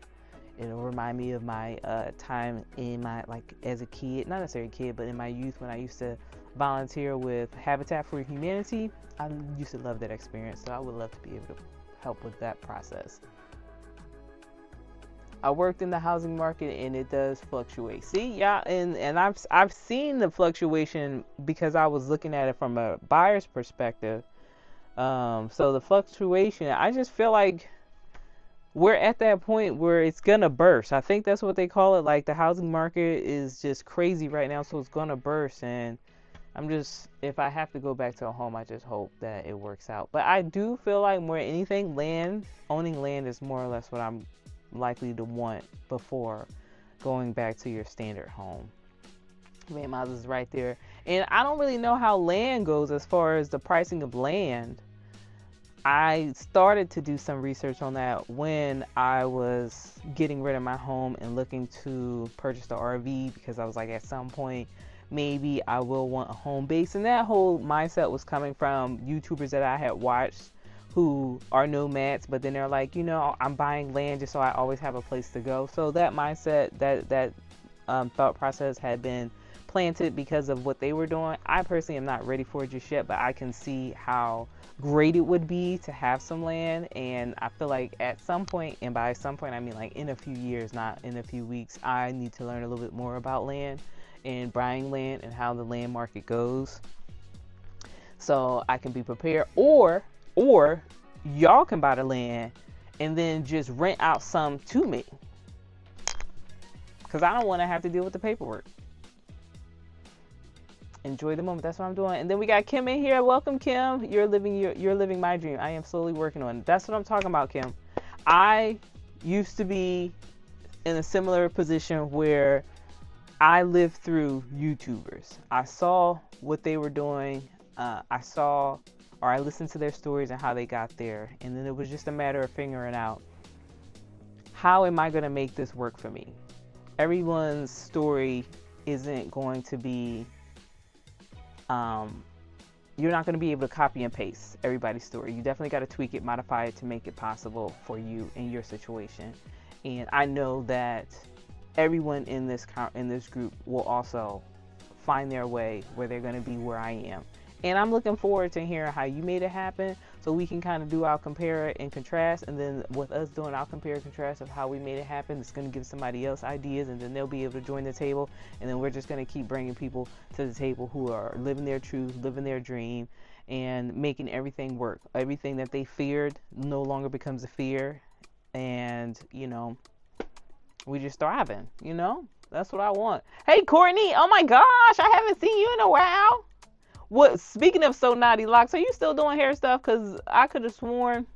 It'll remind me of my time in my, like, as a kid, not necessarily a kid, but in my youth, when I used to volunteer with Habitat for Humanity. I used to love that experience, so I would love to be able to help with that process. I worked in the housing market, and it does fluctuate. See, yeah, and I've seen the fluctuation, because I was looking at it from a buyer's perspective. So the fluctuation, I just feel like we're at that point where it's gonna burst. I think that's what they call it. Like, the housing market is just crazy right now, so it's gonna burst. And if I have to go back to a home, I just hope that it works out. But I do feel like more than anything, owning land is more or less what I'm likely to want before going back to your standard home. Van Miles is right there. And I don't really know how land goes as far as the pricing of land. I started to do some research on that when I was getting rid of my home and looking to purchase the RV, because I was like, at some point maybe I will want a home base. And that whole mindset was coming from YouTubers that I had watched who are nomads, but then they're like, you know, I'm buying land just so I always have a place to go. So that mindset, that thought process had been planted because of what they were doing. I personally am not ready for it just yet, but I can see how great it would be to have some land. And I feel like at some point, and by some point I mean like in a few years, not in a few weeks, I need to learn a little bit more about land and buying land and how the land market goes, so I can be prepared. Or y'all can buy the land and then just rent out some to me, because I don't want to have to deal with the paperwork. Enjoy the moment. That's what I'm doing. And then we got Kim in here. Welcome, Kim. You're living my dream. I am slowly working on it. That's what I'm talking about, Kim. I used to be in a similar position where I lived through YouTubers. I saw what they were doing. I listened to their stories and how they got there. And then it was just a matter of figuring out, how am I going to make this work for me? Everyone's story isn't going to be, you're not going to be able to copy and paste everybody's story. You definitely got to tweak it, modify it to make it possible for you in your situation. And I know that everyone in this group will also find their way where they're going to be where I am. And I'm looking forward to hearing how you made it happen, so we can kind of do our compare and contrast. And then with us doing our compare and contrast of how we made it happen, it's going to give somebody else ideas, and then they'll be able to join the table. And then we're just going to keep bringing people to the table who are living their truth, living their dream, and making everything work. Everything that they feared no longer becomes a fear. And, you know, we just thriving, you know? That's what I want. Hey, Courtney. Oh, my gosh. I haven't seen you in a while. What? Speaking of So Naughty Locks, are you still doing hair stuff? Because I could have sworn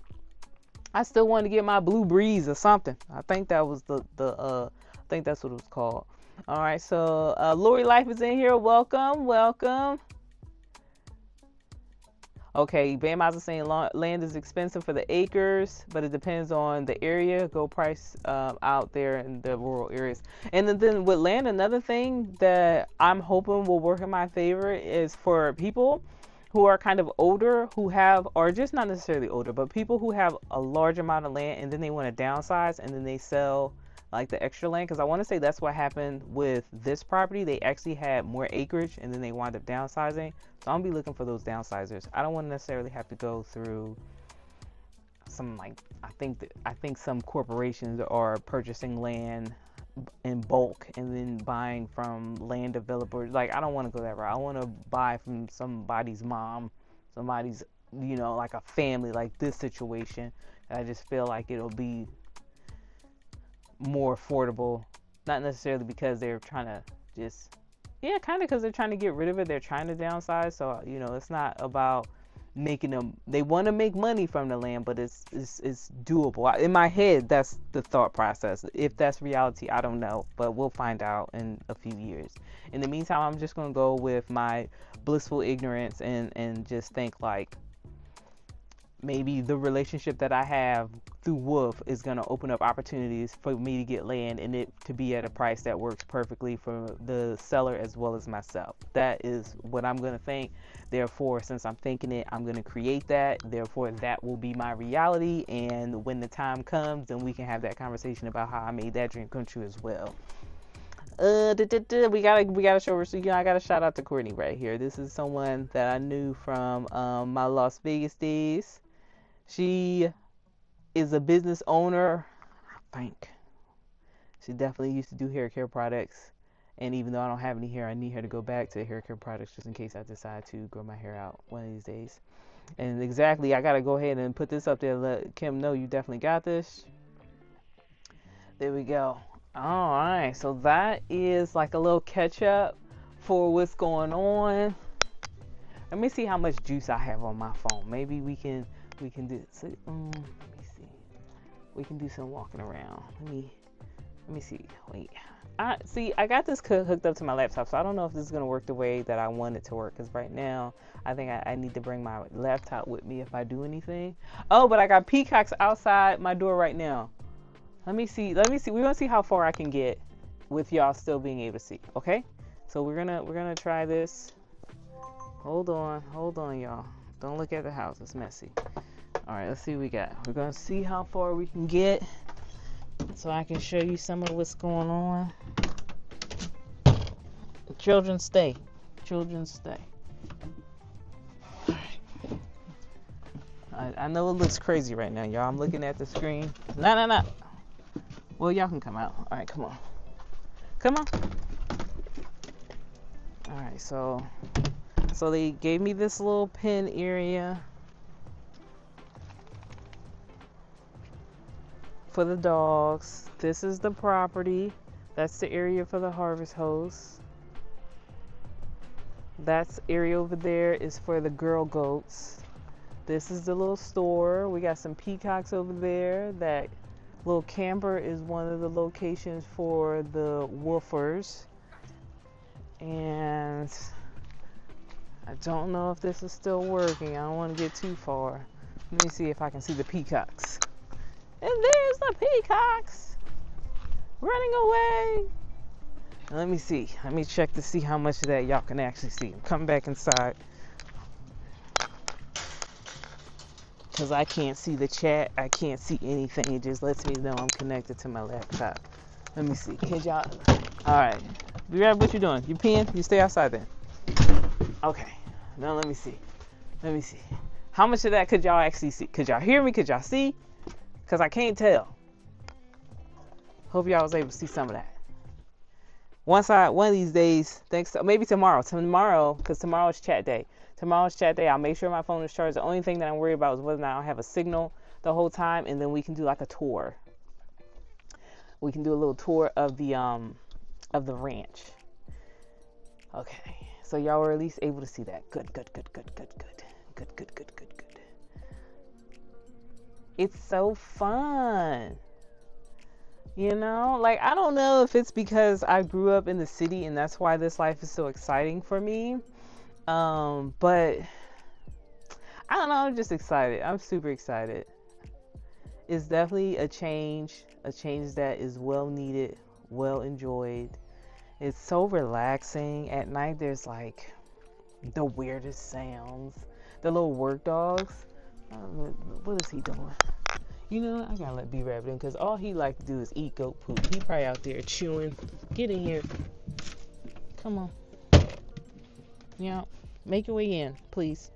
I still wanted to get my Blue Breeze or something. I think that was I think that's what it was called. All right, so Lori Life is in here. Welcome, welcome. Okay, Bam Miles is saying land is expensive for the acres, but it depends on the area. Go price out there in the rural areas. And then with land, another thing that I'm hoping will work in my favor is for people who are kind of older, who have, or just not necessarily older, but people who have a large amount of land and then they want to downsize and then they sell like the extra land. Because I want to say that's what happened with this property. They actually had more acreage and then they wound up downsizing. So I'm gonna be looking for those downsizers. I don't want to necessarily have to go through some, like, I think some corporations are purchasing land in bulk and then buying from land developers. Like, I don't want to go that route. I want to buy from somebody's mom, somebody's, like a family, like this situation. And I just feel like it'll be more affordable, not necessarily because they're trying to just, yeah, kind of because they're trying to get rid of it. They're trying to downsize. So, it's not about making them, they want to make money from the land, but it's doable. In my head, that's the thought process. If that's reality, I don't know, but we'll find out in a few years. In the meantime, I'm just going to go with my blissful ignorance and just think like maybe the relationship that I have through Wolf is going to open up opportunities for me to get land and it to be at a price that works perfectly for the seller as well as myself. That is what I'm going to think. Therefore, since I'm thinking it, I'm going to create that. Therefore, that will be my reality. And when the time comes, then we can have that conversation about how I made that dream come true as well. We gotta show her. So, I gotta shout out to Courtney right here. This is someone that I knew from my Las Vegas days. She is a business owner, I think. She definitely used to do hair care products. And even though I don't have any hair, I need her to go back to hair care products just in case I decide to grow my hair out one of these days. And exactly, I got to go ahead and put this up there and let Kim know you definitely got this. There we go. All right, so that is like a little catch up for what's going on. Let me see how much juice I have on my phone. Maybe we can do, so, let me see. We can do some walking around. Let me see. Wait. I got this hooked up to my laptop, so I don't know if this is going to work the way that I want it to work. Because right now, I think I need to bring my laptop with me if I do anything. Oh, but I got peacocks outside my door right now. Let me see. We're going to see how far I can get with y'all still being able to see. Okay? So we're gonna try this. Hold on, y'all. Don't look at the house. It's messy. All right, let's see what we got. We're going to see how far we can get so I can show you some of what's going on. Children stay. Children stay. All right. I know it looks crazy right now, y'all. I'm looking at the screen. No. Well, y'all can come out. All right, come on. Come on. All right, so they gave me this little pen area for the dogs. This is the property. That's the area for the harvest hose. That's area over there is for the girl goats. This is the little store. We got some peacocks over there. That little camper is one of the locations for the woofers. And I don't know if this is still working. I don't want to get too far. Let me see if I can see the peacocks. And there's the peacocks running away. Let me see. Let me check to see how much of that y'all can actually see. Come back inside. Because I can't see the chat. I can't see anything. It just lets me know I'm connected to my laptop. Let me see. Can y'all? All right. You ready? What you doing? You peeing? You stay outside then. Okay. Now let me see. How much of that could y'all actually see? Could y'all hear me? Could y'all see? Because I can't tell. Hope y'all was able to see some of that. One of these days, maybe tomorrow, because tomorrow is chat day. I'll make sure my phone is charged. The only thing that I'm worried about is whether or not I'll have a signal the whole time, and then we can do like a tour. We can do a little tour of the ranch. Okay, so y'all were at least able to see that. Good. It's so fun. Like, I don't know if it's because I grew up in the city and that's why this life is so exciting for me. But I don't know, I'm just excited. I'm super excited. It's definitely a change that is well needed, well enjoyed. It's so relaxing. At night there's like the weirdest sounds. The little work dogs. What is he doing? You know, I gotta let B Rabbit in because all he like to do is eat goat poop. He probably out there chewing. Get in here. Come on. Yeah, make your way in, please.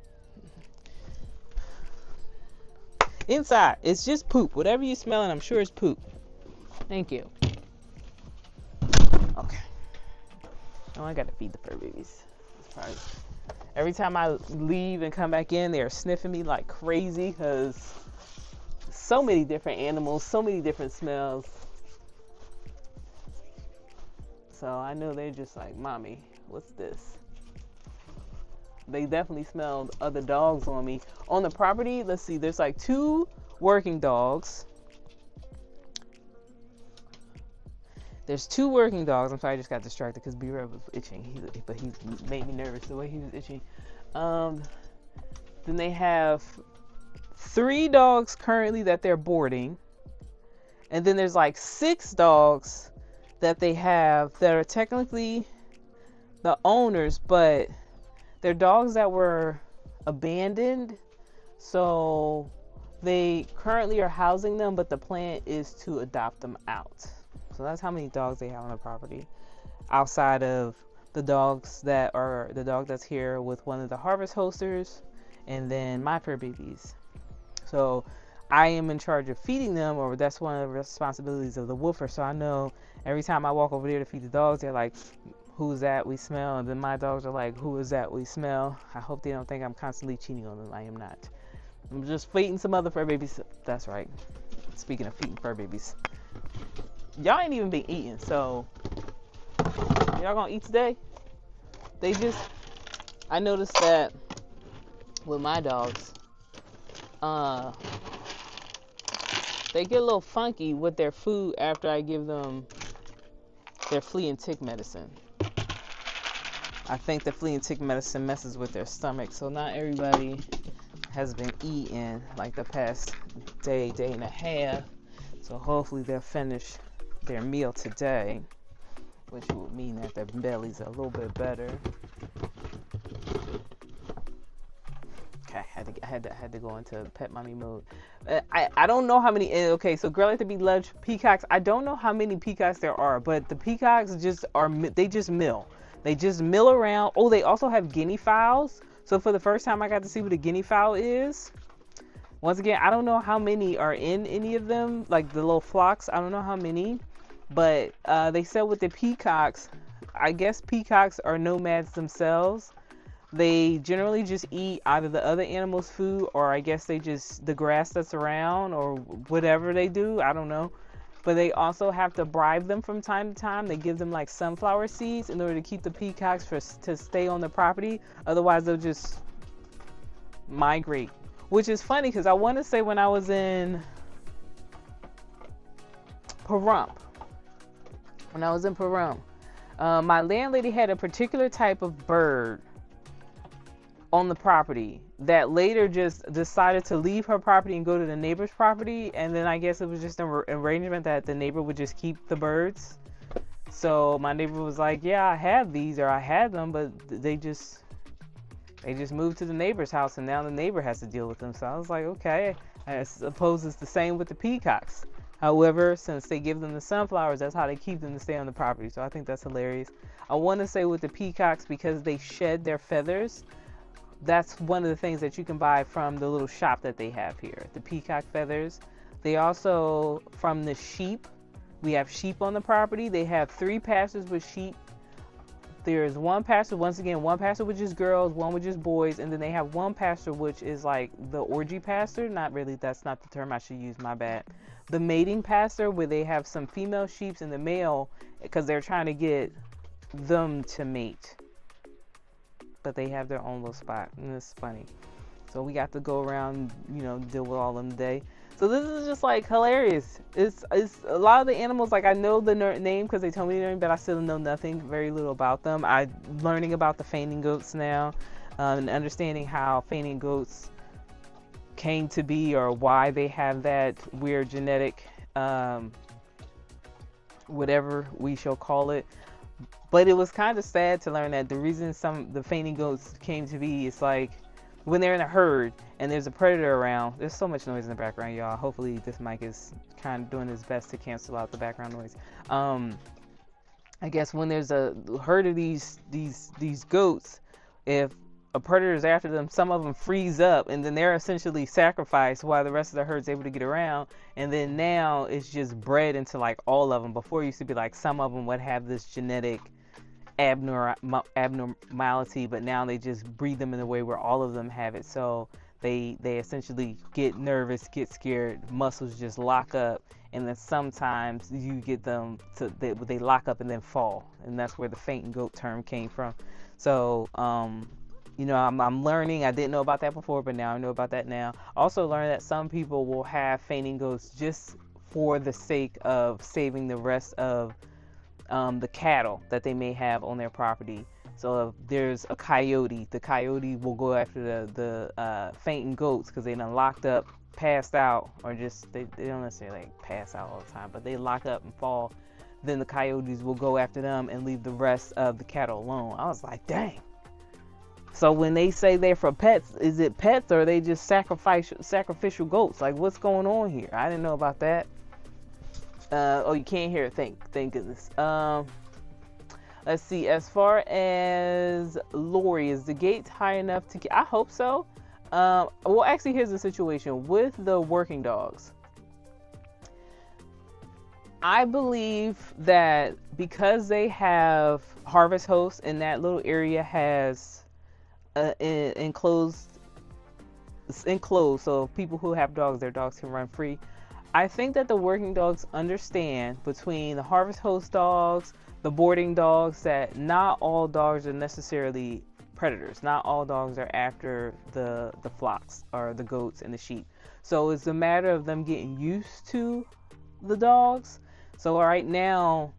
Inside, it's just poop. Whatever you're smelling, I'm sure it's poop. Thank you. Okay. Oh, I gotta feed the fur babies. Sorry. Every time I leave and come back in, they're sniffing me like crazy because so many different animals, so many different smells. So I know they're just like, Mommy, what's this? They definitely smelled other dogs on me. On the property, let's see, there's like 2 working dogs. There's 2 working dogs. I'm sorry, I just got distracted because B-Reb was itching. But he made me nervous the way he was itching. Then they have 3 dogs currently that they're boarding. And then there's like 6 dogs that they have that are technically the owners, but they're dogs that were abandoned. So they currently are housing them, but the plan is to adopt them out. So that's how many dogs they have on the property. Outside of the dogs that are the dog that's here with one of the harvest hosters, and then my fur babies. So I am in charge of feeding them, or that's one of the responsibilities of the woofer. So I know every time I walk over there to feed the dogs, they're like, who's that we smell? And then my dogs are like, who is that we smell? I hope they don't think I'm constantly cheating on them. I am not. I'm just feeding some other fur babies. That's right. Speaking of feeding fur babies, y'all ain't even been eating, so y'all gonna eat today? I noticed that with my dogs, they get a little funky with their food after I give them their flea and tick medicine. I think the flea and tick medicine messes with their stomach, so not everybody has been eating like the past day and a half. So hopefully they'll finish their meal today, which would mean that their bellies are a little bit better. Okay, I had to go into pet mommy mode. I don't know how many. Okay, so Girl Like to Be Loved peacocks. I don't know how many peacocks there are, but the peacocks they just mill. They just mill around. Oh, they also have guinea fowls. So for the first time, I got to see what a guinea fowl is. Once again, I don't know how many are in any of them, like the little flocks. I don't know how many, but they said with the peacocks, I guess peacocks are nomads themselves. They generally just eat either the other animals' food, or I guess they just the grass that's around, or whatever they do. I don't know. But they also have to bribe them from time to time. They give them like sunflower seeds in order to keep the peacocks to stay on the property. Otherwise, they'll just migrate. Which is funny because I want to say when I was in Pahrump, my landlady had a particular type of bird on the property that later just decided to leave her property and go to the neighbor's property, and then I guess it was just an arrangement that the neighbor would just keep the birds. So my neighbor was like, yeah, I have these, or I had them, but they just moved to the neighbor's house, and now the neighbor has to deal with them. So I was like, okay, I suppose it's the same with the peacocks. However, since they give them the sunflowers, that's how they keep them to stay on the property. So I think that's hilarious. I want to say with the peacocks, because they shed their feathers, that's one of the things that you can buy from the little shop that they have here, the peacock feathers. They also, from the sheep, we have sheep on the property. They have 3 pastures with sheep. There's one pasture, once again, one pasture which is girls, one which is boys, and then they have one pasture which is like the orgy pasture. Not really, that's not the term I should use, my bad. The mating pasture, where they have some female sheep and the male, because they're trying to get them to mate. But they have their own little spot, and it's funny. So we got to go around, deal with all of them today. So this is just like hilarious. It's a lot of the animals, like I know the name because they told me the name, but I still know very little about them. I'm learning about the fainting goats now, and understanding how fainting goats came to be or why they have that weird genetic, whatever we shall call it. But it was kind of sad to learn that the reason the fainting goats came to be is like when they're in a herd and there's a predator around. There's so much noise in the background, y'all. Hopefully this mic is kind of doing its best to cancel out the background noise. I guess when there's a herd of these goats, if a predator is after them, some of them freeze up and then they're essentially sacrificed while the rest of the herd's able to get around. And then now it's just bred into like all of them. Before it used to be like some of them would have this genetic abnormality, but now they just breed them in a way where all of them have it. So they essentially get nervous, get scared, muscles just lock up, and then sometimes you get them to they lock up and then fall, and that's where the fainting goat term came from. So you know, I'm learning. I didn't know about that before, but now I know about that now. Also learned that some people will have fainting goats just for the sake of saving the rest of the cattle that they may have on their property. So if there's a coyote, the coyote will go after the fainting goats because they done locked up, passed out, or just they don't necessarily like pass out all the time, but they lock up and fall. Then the coyotes will go after them and leave the rest of the cattle alone. I was like, dang. So when they say they're for pets, is it pets or are they just sacrificial goats? Like, what's going on here? I didn't know about that. Oh, you can't hear it. Thank goodness. Let's see. As far as Lori, is the gate high enough to? I hope so. Well, actually, here's the situation with the working dogs. I believe that because they have harvest hosts and that little area has enclosed, so people who have dogs, their dogs can run free. I think that the working dogs understand between the harvest host dogs, the boarding dogs, that not all dogs are necessarily predators. Not all dogs are after the flocks or the goats and the sheep. So it's a matter of them getting used to the dogs. So right now,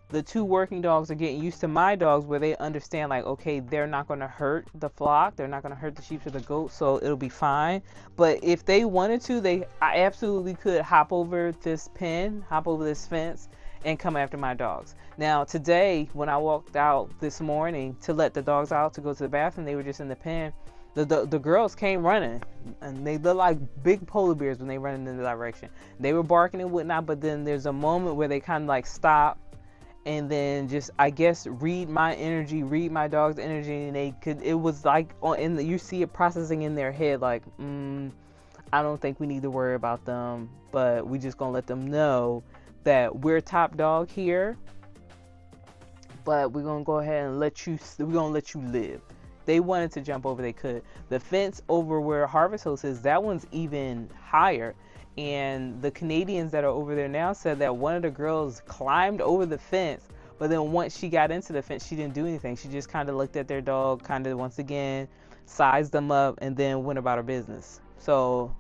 the two working dogs are getting used to my dogs, where they understand, like, okay, they're not going to hurt the flock, they're not going to hurt the sheep or the goats, so it'll be fine. But if they wanted to, I absolutely could hop over this fence, and come after my dogs. Now, today, when I walked out this morning to let the dogs out to go to the bathroom, they were just in the pen. The girls came running, and they look like big polar bears when they run in the direction. They were barking and whatnot, but then there's a moment where they kind of like stop, and then just, I guess, read my energy, read my dog's energy, and it was like, you see it processing in their head, like, I don't think we need to worry about them, but we just gonna let them know that we're top dog here, but we're gonna go ahead and let you live. They wanted to jump over, they could. The fence over where Harvest Host is, that one's even higher. And the Canadians that are over there now said that one of the girls climbed over the fence, but then once she got into the fence, she didn't do anything. She just kind of looked at their dog, kind of once again, sized them up, and then went about her business. So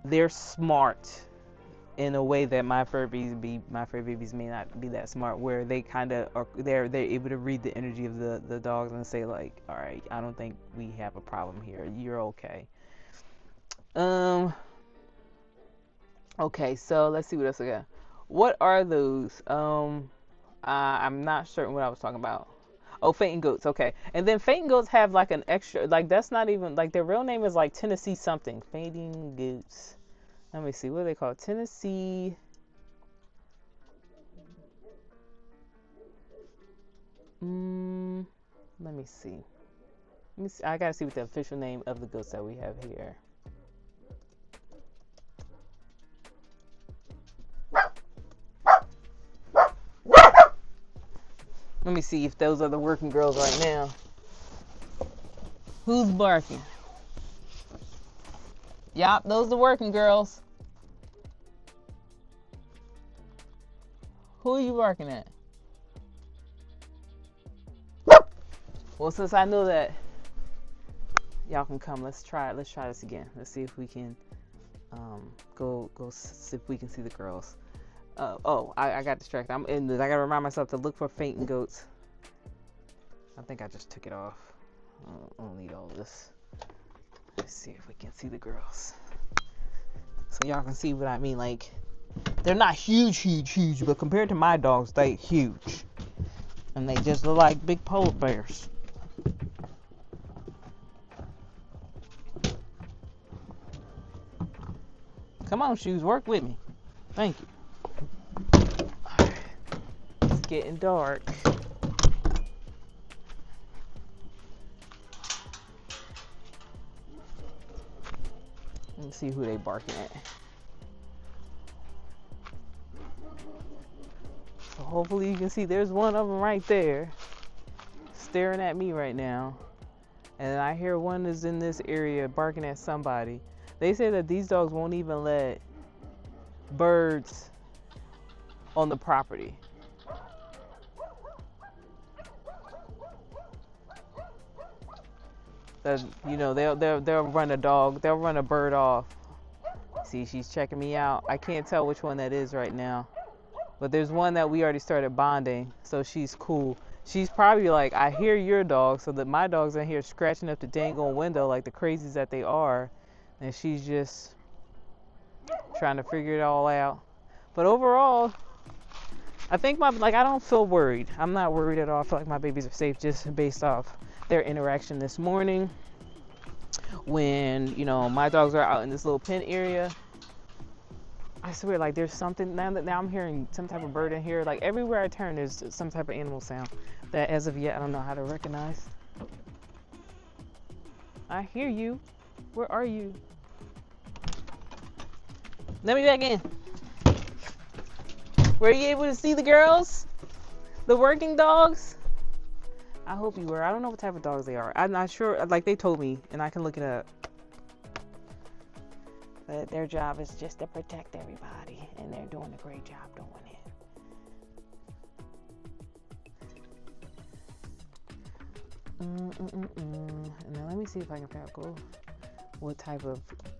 they're smart in a way that my fur babies may not be that smart, where they kind of are, they're able to read the energy of the dogs and say, like, all right, I don't think we have a problem here, you're okay. Okay, so let's see what else I got. What are those? I'm not certain what I was talking about. Oh, fainting goats. Okay, and then fainting goats have like an extra, like, that's not even like their real name is like Tennessee something. Fainting goats. Let me see, what do they call it? Tennessee. Let me see. I gotta see what the official name of the goats that we have here. Let me see if those are the working girls right now. Who's barking? Yup, those are the working girls. Who are you barking at? Well, since I know that y'all can come, let's try this again. Let's see if we can go see if we can see the girls. I got distracted. I gotta remind myself to look for fainting goats. I think I just took it off. I don't need all this. Let's see if we can see the girls. So y'all can see what I mean. Like, they're not huge, but compared to my dogs, they huge. And they just look like big polar bears. Come on, Shoes, work with me. Thank you. All right. It's getting dark. Let's see who they barking at. So hopefully you can see there's one of them right there staring at me right now. And I hear one is in this area barking at somebody. They say that these dogs won't even let birds on the property. That, you know, they'll run a dog, they'll run a bird off. See, she's checking me out. I can't tell which one that is right now. But there's one that we already started bonding, so she's cool. She's probably like, I hear your dog, so that my dogs are here scratching up the dang old window like the crazies that they are. And she's just trying to figure it all out. But overall, I think I don't feel worried. I'm not worried at all. I feel like my babies are safe just based off their interaction this morning. When, you know, my dogs are out in this little pen area. I swear, like, there's something, now I'm hearing some type of bird in here. Like, everywhere I turn, there's some type of animal sound that as of yet, I don't know how to recognize. I hear you. Where are you? Let me back in. Were you able to see the girls? The working dogs? I hope you were. I don't know what type of dogs they are. I'm not sure. Like, they told me, and I can look it up. But their job is just to protect everybody, and they're doing a great job doing it. And then let me see if I can figure out what type of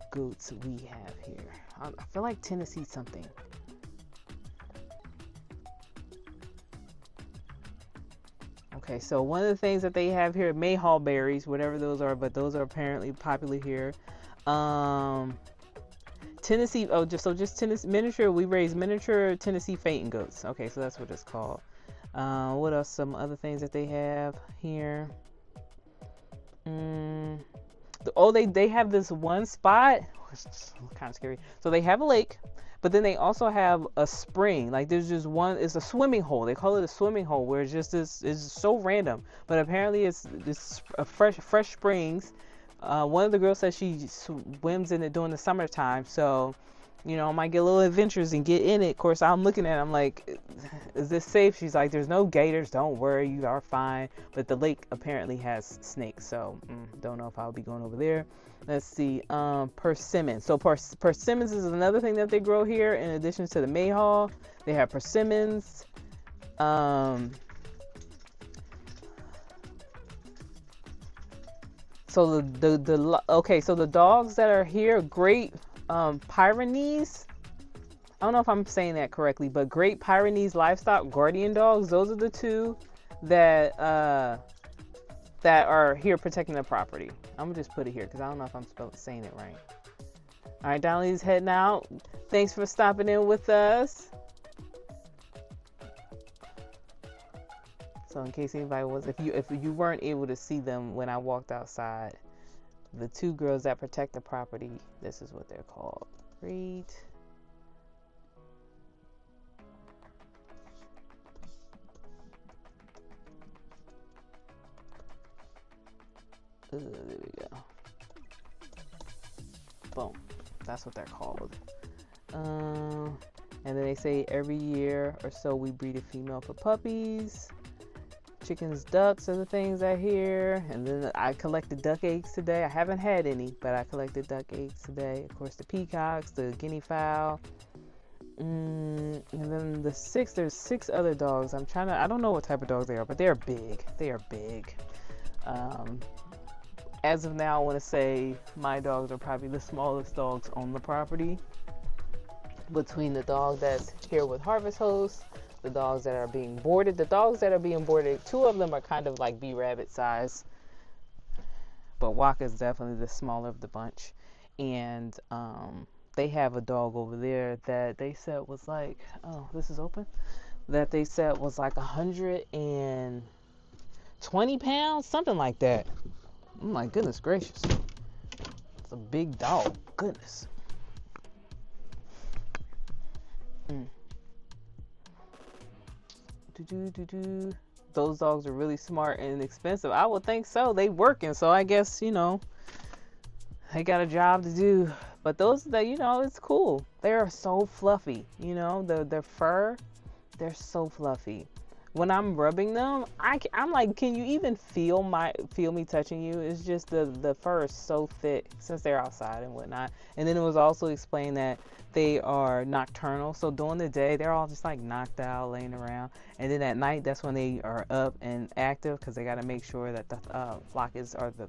goats we have here. I feel like Tennessee something. Okay, so one of the things that they have here, mayhaw berries, whatever those are, but those are apparently popular here. Tennessee, just Tennessee miniature. We raise miniature Tennessee fainting goats. Okay, so that's what it's called. What else? Some other things that they have here. They have this one spot. It's kind of scary. So they have a lake, but then they also have a spring. Like, there's just one. It's a swimming hole. They call it a swimming hole, where it's just this. It's so random, but apparently it's a fresh springs. One of the girls says she swims in it during the summertime, so, you know, I might get a little adventures and get in it. Of course, I'm looking at it, I'm like, is this safe? She's like, there's no gators, don't worry, you are fine. But the lake apparently has snakes, so don't know if I'll be going over there. Let's see, persimmons. So persimmons is another thing that they grow here. In addition to the mayhaw, they have persimmons. So the dogs that are here, Great Pyrenees. I don't know if I'm saying that correctly, but Great Pyrenees livestock guardian dogs. Those are the two that are here protecting the property. I'm gonna just put it here because I don't know if I'm saying it right. All right, Donnelly's heading out. Thanks for stopping in with us. So in case anybody was, if you weren't able to see them when I walked outside, the two girls that protect the property, this is what they're called. Great. There we go. Boom. That's what they're called. And then they say every year or so we breed a female for puppies. Chickens, ducks are the things I hear. And then I collected duck eggs today. I haven't had any, but I collected duck eggs today. Of course, the peacocks, the guinea fowl. And then there's 6 other dogs. I don't know what type of dogs they are, but they're big. They are big. As of now, I want to say my dogs are probably the smallest dogs on the property. Between the dog that's here with Harvest Host, the dogs that are being boarded. The dogs that are being boarded, 2 of them are kind of like B-rabbit size. but Waka is definitely the smaller of the bunch. And they have a dog over there that they said was like, oh, this is open, that they said was like 120 pounds, something like that. Oh my goodness gracious, it's a big dog. Goodness. Those dogs are really smart and expensive. I would think so. They working, so I guess, you know, they got a job to do. But those that, you know, it's cool. They're so fluffy, you know, their fur, they're so fluffy. When I'm rubbing them, I'm like, can you even feel me touching you? It's just the fur is so thick since they're outside and whatnot. And then it was also explained that they are nocturnal. So during the day, they're all just like knocked out, laying around. And then at night, that's when they are up and active because they got to make sure that the flock is, or the,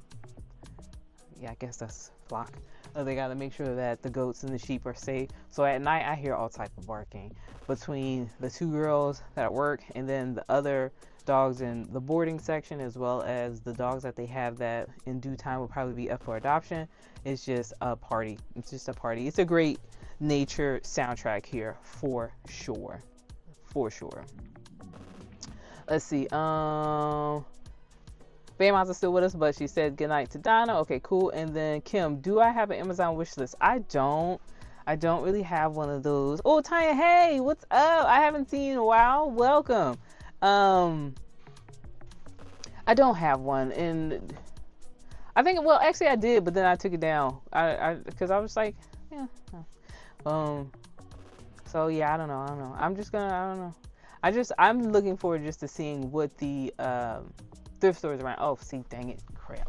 yeah, I guess that's flock. They got to make sure that the goats and the sheep are safe. So at night, I hear all type of barking between the two girls that work and then the other dogs in the boarding section, as well as the dogs that they have that in due time will probably be up for adoption. It's just a party. It's just a party. It's a great nature soundtrack here for sure. For sure. Let's see. Bama's is still with us, but she said goodnight to Donna. Okay, cool. And then Kim, do I have an Amazon wish list? I don't really have one of those. Oh, Tanya, hey, what's up? I haven't seen you in a while. Welcome. I don't have one, and I think, well, actually I did, but then I took it down. Because I was like, yeah. So yeah, I don't know. I'm just gonna, I don't know. I'm looking forward just to seeing what the thrift stores around. Oh, see, dang it, crap.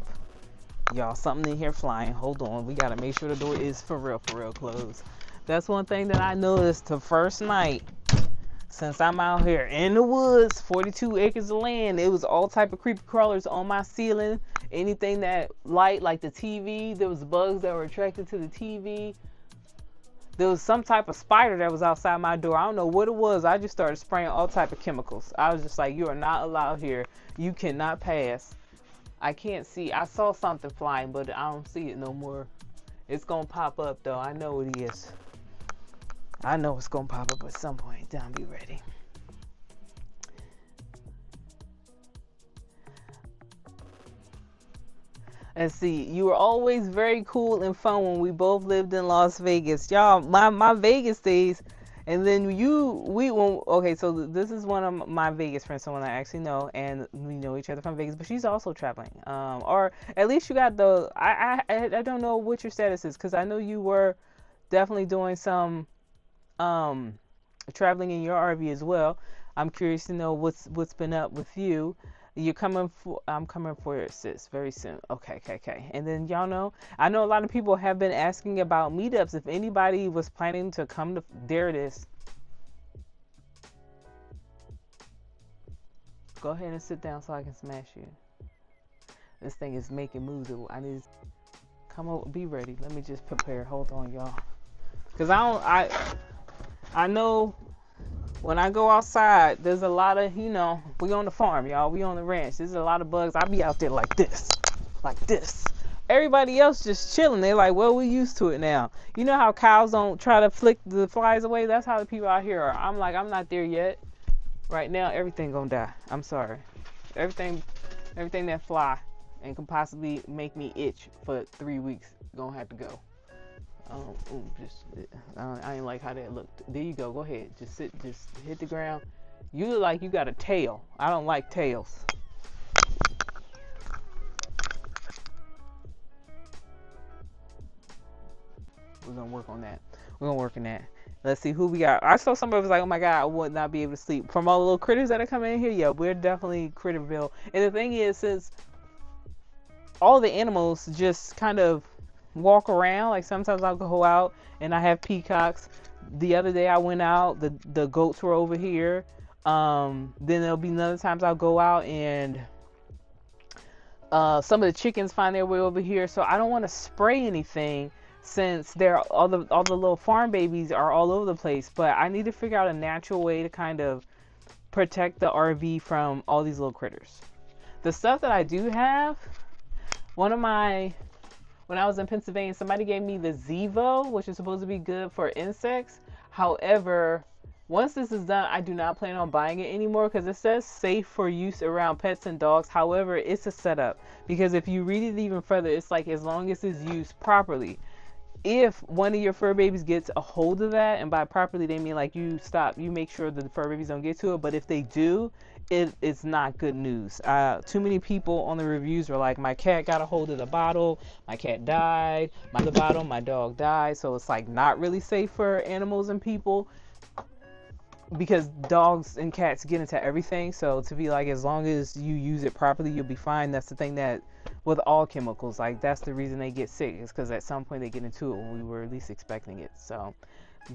Y'all, something in here flying. Hold on, we gotta make sure the door is for real closed. That's one thing that I noticed the first night since I'm out here in the woods, 42 acres of land. It was all type of creepy crawlers on my ceiling. Anything that light, like the TV, there was bugs that were attracted to the TV. There was some type of spider that was outside my door. I don't know what it was. I just started spraying all type of chemicals. I was just like, you are not allowed here. You cannot pass. I can't see. I saw something flying, but I don't see it no more. It's gonna pop up though. I know it is. I know it's gonna pop up at some point. Down, be ready. And see, you were always very cool and fun when we both lived in Las Vegas. Y'all, my Vegas days, and then okay, so this is one of my Vegas friends, someone I actually know, and we know each other from Vegas, but she's also traveling. Or at least you got I don't know what your status is, because I know you were definitely doing some traveling in your RV as well. I'm curious to know what's been up with you. I'm coming for your sis very soon. Okay. And then y'all know, I know a lot of people have been asking about meetups. If anybody was planning to come to, there it is. Go ahead and sit down so I can smash you. This thing is making moves. I need to come over, be ready. Let me just prepare. Hold on, y'all. Cause I know when I go outside, there's a lot of, we on the farm, y'all. We on the ranch. There's a lot of bugs. I be out there like this. Everybody else just chilling. They're like, well, we used to it now. You know how cows don't try to flick the flies away? That's how the people out here are. I'm like, I'm not there yet. Right now, everything gonna die. I'm sorry. Everything that fly and can possibly make me itch for 3 weeks gonna have to go. I ain't like how that looked. There you go. Go ahead. Just sit. Just hit the ground. You look like you got a tail. I don't like tails. We're gonna work on that. Let's see who we got. I saw somebody was like, oh my God, I would not be able to sleep. From all the little critters that are coming in here, yeah, we're definitely Critterville. And the thing is, since all the animals just kind of walk around, like sometimes I'll go out and I have peacocks. The other day I went out, the goats were over here. Then there'll be other times I'll go out and some of the chickens find their way over here. So I don't want to spray anything since all the little farm babies are all over the place. But I need to figure out a natural way to kind of protect the RV from all these little critters. The stuff that I do have, When I was in Pennsylvania, somebody gave me the Zevo, which is supposed to be good for insects. However, once this is done, I do not plan on buying it anymore because it says safe for use around pets and dogs. However, it's a setup, because if you read it even further, it's like as long as it's used properly. If one of your fur babies gets a hold of that, and by properly they mean like you make sure that the fur babies don't get to it, but if they do, it's not good news. Too many people on the reviews were like, my cat got a hold of the bottle, my cat died, the bottle, my dog died. So it's like not really safe for animals and people, because dogs and cats get into everything. So to be like, as long as you use it properly, you'll be fine. That's the thing that with all chemicals, like that's the reason they get sick, is because at some point they get into it when we were at least expecting it. So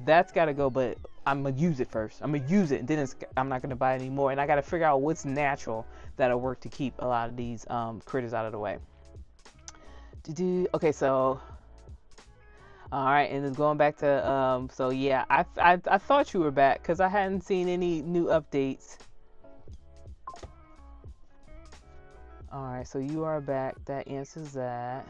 that's got to go, but I'm gonna use it first. I'm gonna use it, and then I'm not gonna buy it anymore. And I got to figure out what's natural that'll work to keep a lot of these critters out of the way. Okay, so all right, and then going back to so yeah, I thought you were back because I hadn't seen any new updates. All right, so you are back. That answers that.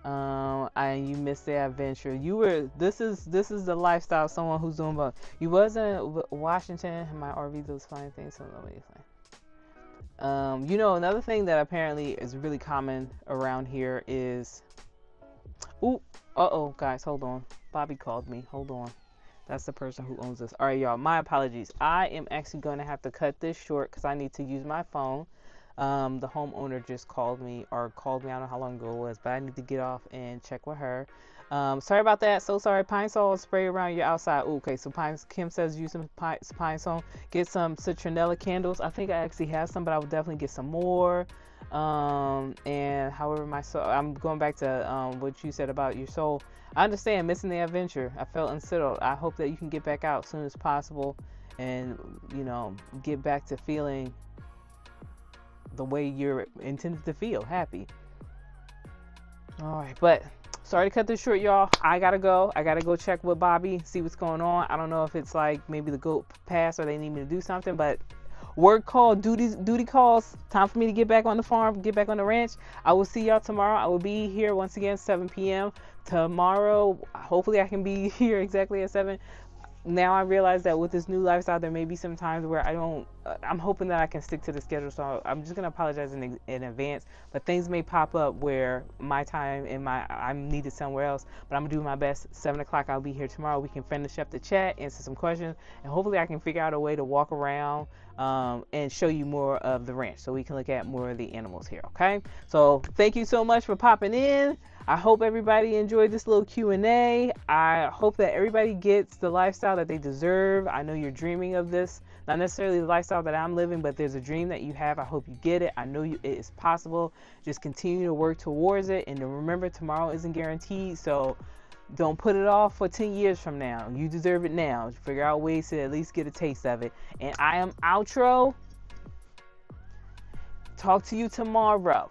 You missed the adventure. You were. This is the lifestyle of someone who's doing both. You wasn't Washington. My RV does fine things. So let me explain. You know, another thing that apparently is really common around here is. Ooh. Uh-oh, guys, hold on. Bobby called me. Hold on. That's the person who owns this. All right, y'all, my apologies. I am actually going to have to cut this short because I need to use my phone. The homeowner just called me. I don't know how long ago it was, but I need to get off and check with her. Sorry about that. So sorry. Pine Sol spray around your outside. Ooh, okay, so Kim says use some Pine Sol. Get some citronella candles. I think I actually have some, but I will definitely get some more. And however my soul, I'm going back to what you said about your soul. I understand missing the adventure. I felt unsettled. I hope that you can get back out as soon as possible, and you know, get back to feeling the way you're intended to feel, happy. All right, but sorry to cut this short, y'all. I gotta go check with Bobby, see what's going on. I don't know if it's like maybe the goat passed or they need me to do something, but work call, duty calls. Time for me to get back on the farm, get back on the ranch. I will see y'all tomorrow. I will be here once again 7 p.m. tomorrow. Hopefully I can be here exactly at 7. Now I realize that with this new lifestyle, there may be some times where I'm hoping that I can stick to the schedule. So I'm just gonna apologize in advance, but things may pop up where my time and I'm needed somewhere else, but I'm gonna do my best. 7 o'clock, I'll be here tomorrow. We can finish up the chat, answer some questions, and hopefully I can figure out a way to walk around and show you more of the ranch so we can look at more of the animals here. Okay, so thank you so much for popping in. I hope everybody enjoyed this little Q&A. I hope that everybody gets the lifestyle that they deserve. I know you're dreaming of this, not necessarily the lifestyle that I'm living, but there's a dream that you have. I hope you get it. I know it is possible. Just continue to work towards it, and to remember, tomorrow isn't guaranteed, so don't put it off for 10 years from now. You deserve it now. Figure out ways to at least get a taste of it. And I am Outro. Talk to you tomorrow.